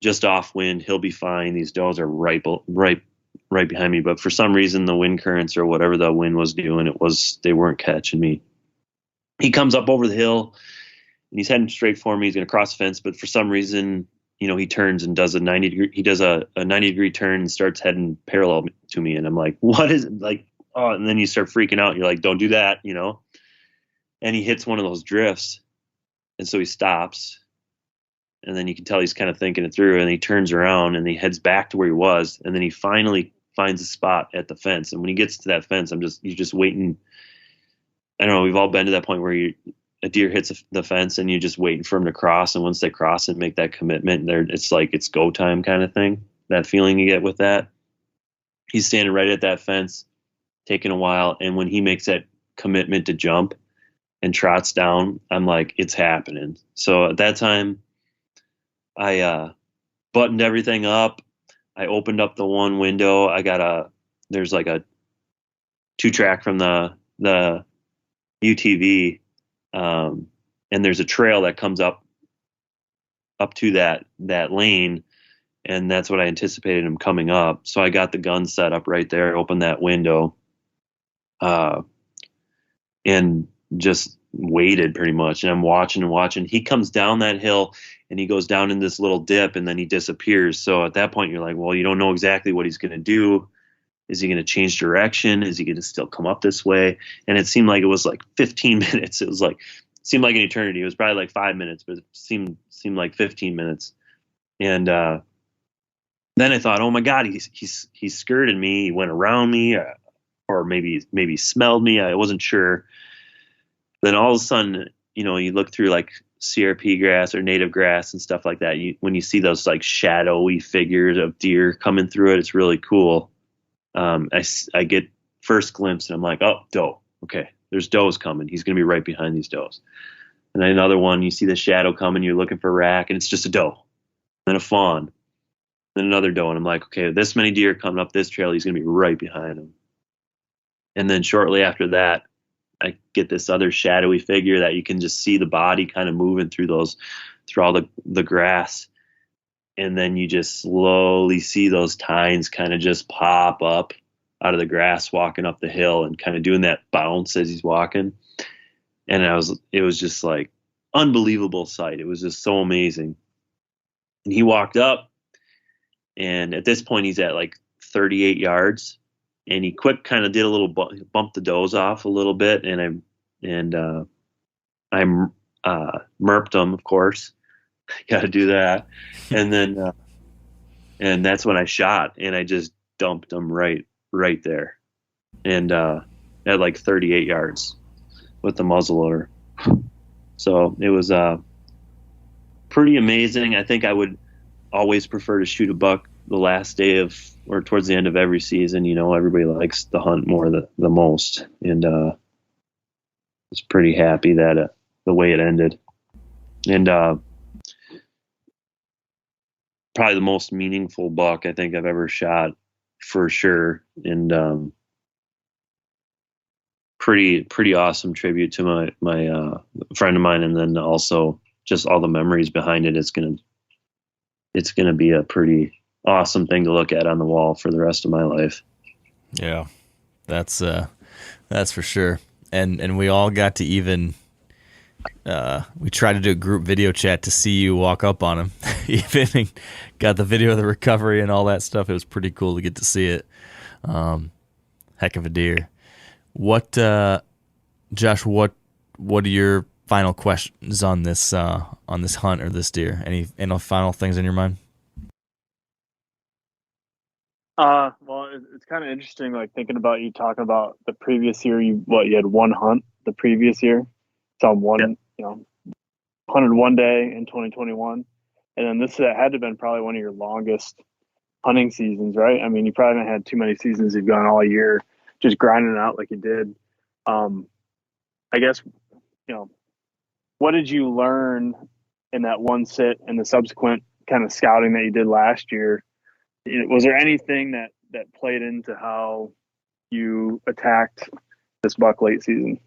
just off wind. He'll be fine. These does are right behind me. But for some reason, the wind currents or whatever the wind was doing, they weren't catching me. He comes up over the hill and he's heading straight for me. He's going to cross the fence, but for some reason, he turns and does a 90-degree turn and starts heading parallel to me. And I'm like, what is it? Like, oh, and then you start freaking out. You're like, don't do that, and he hits one of those drifts. And so he stops, and then you can tell he's kind of thinking it through, and he turns around and he heads back to where he was. And then he finally finds a spot at the fence. And when he gets to that fence, you're just waiting. I don't know. We've all been to that point where a deer hits the fence and you're just waiting for him to cross. And once they cross and make that commitment, it's like it's go time kind of thing. That feeling you get with that. He's standing right at that fence, taking a while. And when he makes that commitment to jump and trots down, I'm like, it's happening. So at that time, I buttoned everything up. I opened up the one window. There's like a 2-track from the UTV, and there's a trail that comes up to that lane, and that's what I anticipated him coming up. So I got the gun set up right there, opened that window, and just waited pretty much. And I'm watching and watching. He comes down that hill and he goes down in this little dip and then he disappears. So at that point you're like, well, you don't know exactly what he's going to do. Is he going to change direction? Is he going to still come up this way? And it seemed like it was like 15 minutes. It seemed like an eternity. It was probably like 5 minutes, but it seemed like 15 minutes. And then I thought, oh my God, he skirted me. He went around me, or maybe smelled me. I wasn't sure. Then all of a sudden, you look through like CRP grass or native grass and stuff like that. When you see those like shadowy figures of deer coming through it, it's really cool. I get first glimpse and I'm like, oh, doe. Okay, there's does coming. He's going to be right behind these does. And then another one, you see the shadow coming, you're looking for a rack, and it's just a doe. Then a fawn. Then another doe. And I'm like, okay, this many deer coming up this trail, he's going to be right behind him. And then shortly after that, I get this other shadowy figure that you can just see the body kind of moving through all the grass. And then you just slowly see those tines kind of just pop up out of the grass, walking up the hill and kind of doing that bounce as he's walking. And it was just like unbelievable sight. It was just so amazing. And he walked up, and at this point he's at like 38 yards, and he quick kind of did a little bump the does off a little bit. And I murped him, of course. Got to do that. And then, and that's when I shot, and I just dumped him right there. And, at like 38 yards with the muzzleloader. So it was, pretty amazing. I think I would always prefer to shoot a buck the last day of, or towards the end of every season, everybody likes the hunt more the most. And was pretty happy that the way it ended. And probably the most meaningful buck I think I've ever shot for sure. And pretty awesome tribute to my friend of mine. And then also just all the memories behind it. It's going to be a pretty awesome thing to look at on the wall for the rest of my life. Yeah, that's for sure. And we all got to even, we tried to do a group video chat to see you walk up on him. Even got the video of the recovery and all that stuff. It was pretty cool to get to see it. Heck of a deer. What, Josh, what are your final questions on this hunt or this deer? Any final things in your mind? Well, it's kind of interesting, like thinking about you talking about the previous year. You had one hunt the previous year. It's on one, hunted one day in 2021, and then this had to have been probably one of your longest hunting seasons, right? I mean, you probably haven't had too many seasons. You've gone all year just grinding it out like you did. I guess, what did you learn in that one sit and the subsequent kind of scouting that you did last year? Was there anything that played into how you attacked this buck late season?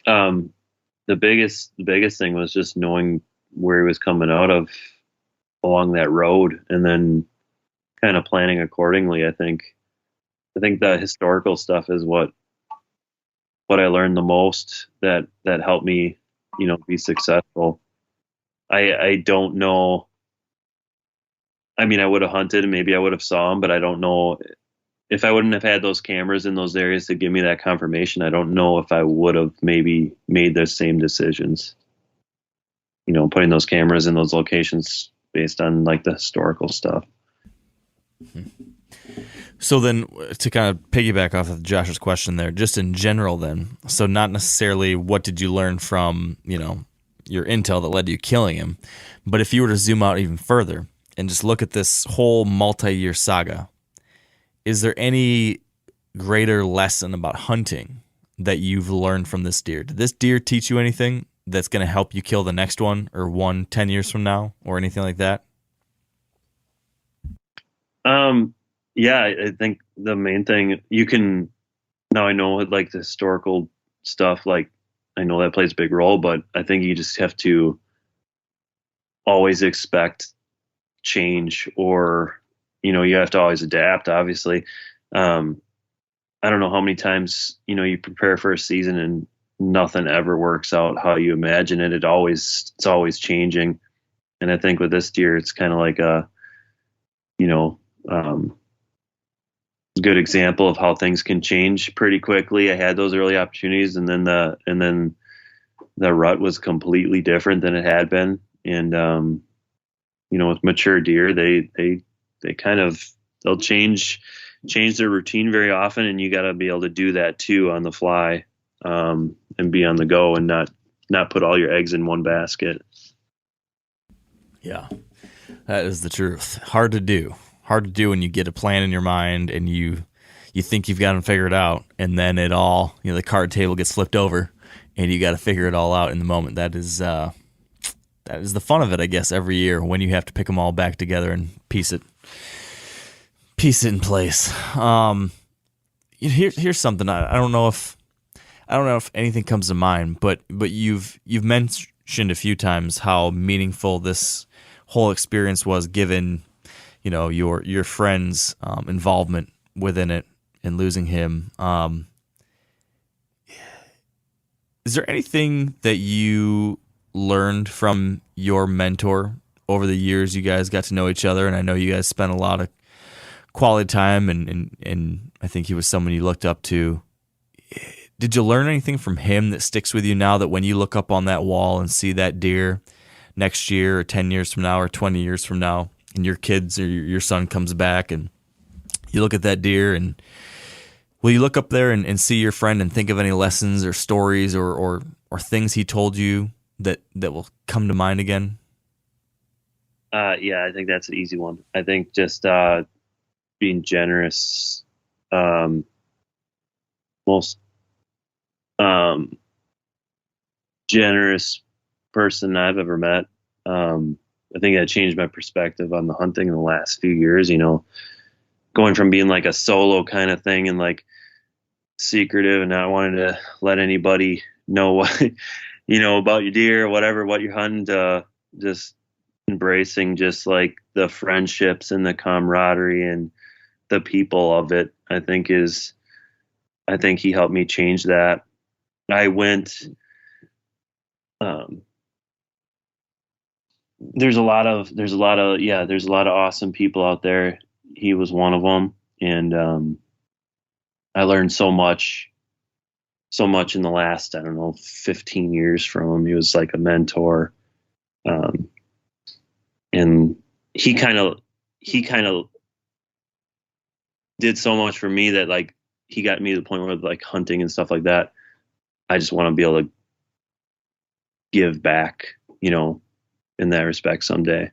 The biggest thing was just knowing where he was coming out of along that road, and then kind of planning accordingly. I think the historical stuff is what I learned the most that helped me, be successful. I don't know. I mean, I would have hunted and maybe I would have saw him, but I don't know if I wouldn't have had those cameras in those areas to give me that confirmation. I don't know if I would have maybe made those same decisions, putting those cameras in those locations based on like the historical stuff. So then to kind of piggyback off of Josh's question there, just in general then, so not necessarily what did you learn from, your intel that led to you killing him, but if you were to zoom out even further and just look at this whole multi-year saga, is there any greater lesson about hunting that you've learned from this deer? Did this deer teach you anything that's going to help you kill the next one or 10 years from now or anything like that? Yeah, I think the main thing now I know like the historical stuff, like I know that plays a big role, but I think you just have to always expect change, or you have to always adapt, obviously. I don't know how many times you prepare for a season and nothing ever works out how you imagine it. It's always changing, and I think with this deer it's kind of like a good example of how things can change pretty quickly. I had those early opportunities, and then the rut was completely different than it had been, and with mature deer, they kind of, they'll change their routine very often, and you got to be able to do that too on the fly, and be on the go and not put all your eggs in one basket. Yeah, that is the truth. Hard to do when you get a plan in your mind and you think you've got them figured out, and then it all, the card table gets flipped over and you got to figure it all out in the moment. That is the fun of it, I guess, every year when you have to pick them all back together and piece it in place. Here's something I don't know if anything comes to mind, but you've mentioned a few times how meaningful this whole experience was, given your friend's involvement within it and losing him. Is there anything that you learned from your mentor over the years you guys got to know each other? And I know you guys spent a lot of quality time, and I think he was someone you looked up to. Did you learn anything from him that sticks with you now, that when you look up on that wall and see that deer next year or 10 years from now or 20 years from now, and your kids or your son comes back and you look at that deer, and will you look up there and see your friend and think of any lessons or stories or things he told you that will come to mind again? Yeah, I think that's an easy one. I think just being generous, most generous person I've ever met. I think that changed my perspective on the hunting in the last few years. Going from being like a solo kind of thing and like secretive and not wanting to let anybody know what about your deer or whatever, what you're hunting, to just embracing just like the friendships and the camaraderie and the people of it. I think he helped me change that. I went, there's a lot of awesome people out there. He was one of them. And, I learned so much in the last, 15 years from him. He was like a mentor. And he kind of did so much for me that like he got me to the point where like hunting and stuff like that, I just want to be able to give back, in that respect someday.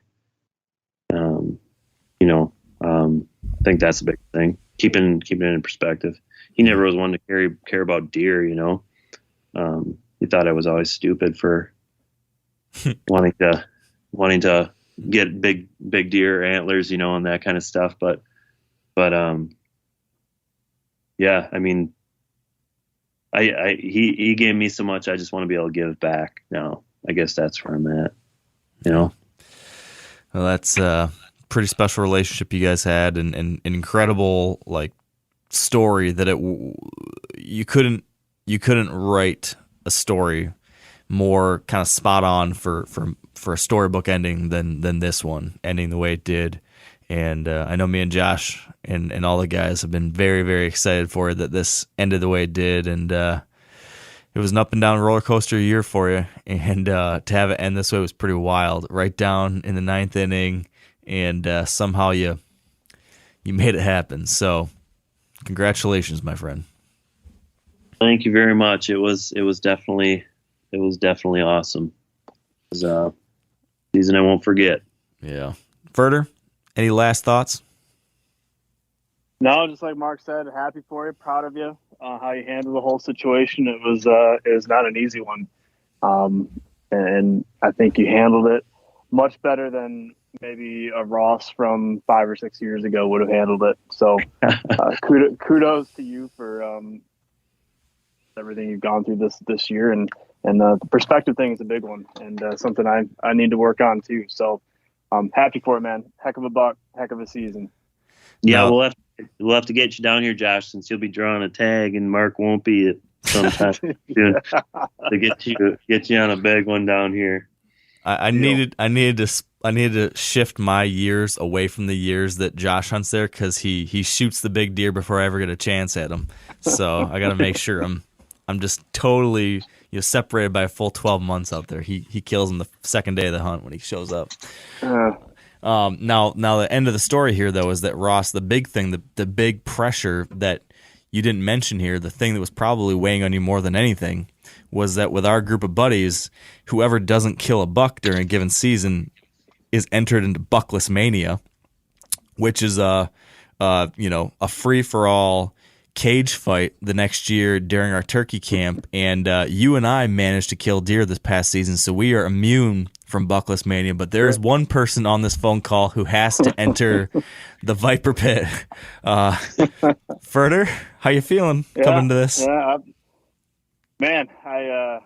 I think that's a big thing. Keeping it in perspective. He never was one to care about deer, He thought I was always stupid for wanting to get big deer antlers, and that kind of stuff. But yeah, I mean, he gave me so much. I just want to be able to give back now. I guess that's where I'm at, Well, that's a pretty special relationship you guys had, and an incredible like story that you couldn't write a story more kind of spot on for a storybook ending than this one ending the way it did. And I know me and Josh and all the guys have been very, very excited for it that this ended the way it did. And it was an up and down roller coaster year for you. And to have it end this way was pretty wild. Right down in the 9th inning, and somehow you made it happen. So congratulations, my friend. Thank you very much. It was definitely awesome. It was a season I won't forget. Yeah. Furter, any last thoughts? No, just like Mark said, happy for you, proud of you, how you handled the whole situation. It was not an easy one, and I think you handled it much better than maybe a Ross from 5 or 6 years ago would have handled it. So kudos to you for everything you've gone through this year, and the perspective thing is a big one, and something I need to work on too. So I'm happy for it, man. Heck of a buck, heck of a season. Yeah, no. We'll have to get you down here, Josh, since you'll be drawing a tag and Mark won't be at sometime soon to get you on a big one down here. I needed to shift my years away from the years that Josh hunts there, because he shoots the big deer before I ever get a chance at him. So I got to make sure I'm just totally separated by a full 12 months out there. He kills him the second day of the hunt when he shows up. Now the end of the story here, though, is that Ross, the big thing, the big pressure that you didn't mention here, the thing that was probably weighing on you more than anything, was that with our group of buddies, whoever doesn't kill a buck during a given season is entered into Buckless Mania, which is a free for all cage fight the next year during our turkey camp. And you and I managed to kill deer this past season, so we are immune from Buckless Mania. But there is one person on this phone call who has to enter the Viper Pit. Furter, how you feeling coming to this? Yeah, man, I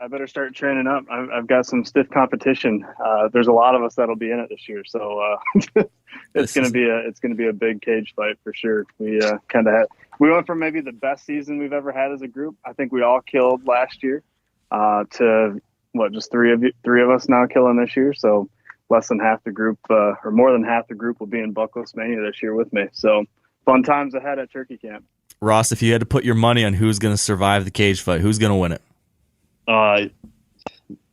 better start training up. I've got some stiff competition. There's a lot of us that'll be in it this year, so it's gonna be a big cage fight for sure. We we went from maybe the best season we've ever had as a group. I think we all killed last year to just three of us now killing this year. So less than half the group, or more than half the group, will be in Buckless Mania this year with me. So fun times ahead at turkey camp. Ross, if you had to put your money on who's going to survive the cage fight, who's going to win it?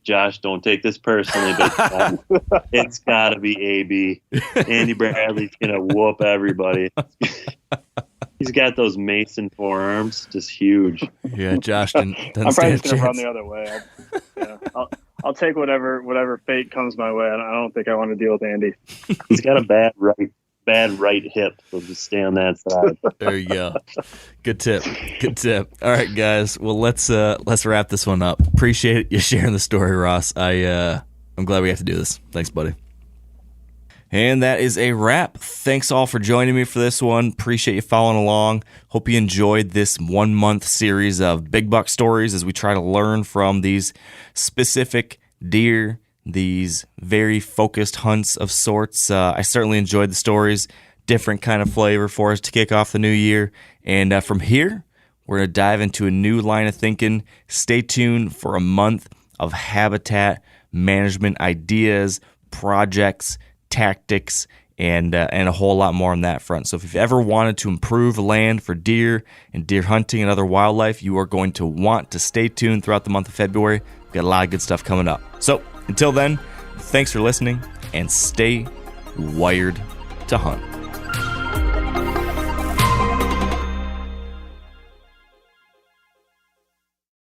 Josh, don't take this personally, but it's got to be AB. Andy Bradley's going to whoop everybody. He's got those Mason forearms, just huge. Yeah, Josh didn't I'm probably stand just going to a run chance. the other way. I'll take whatever fate comes my way. I don't think I want to deal with Andy. He's got a bad right hip, so just stay on that side. There you go. Good tip. All right, guys. Well, let's wrap this one up. Appreciate you sharing the story, Ross. I'm glad we have to do this. Thanks, buddy. And that is a wrap. Thanks all for joining me for this one. Appreciate you following along. Hope you enjoyed this 1 month series of big buck stories as we try to learn from these specific deer, these very focused hunts of sorts. I certainly enjoyed the stories. Different kind of flavor for us to kick off the new year. And from here, we're going to dive into a new line of thinking. Stay tuned for a month of habitat management ideas, projects, tactics, and a whole lot more on that front. So if you've ever wanted to improve land for deer and deer hunting and other wildlife, you are going to want to stay tuned throughout the month of February. We've got a lot of good stuff coming up. So until then, thanks for listening and stay wired to hunt.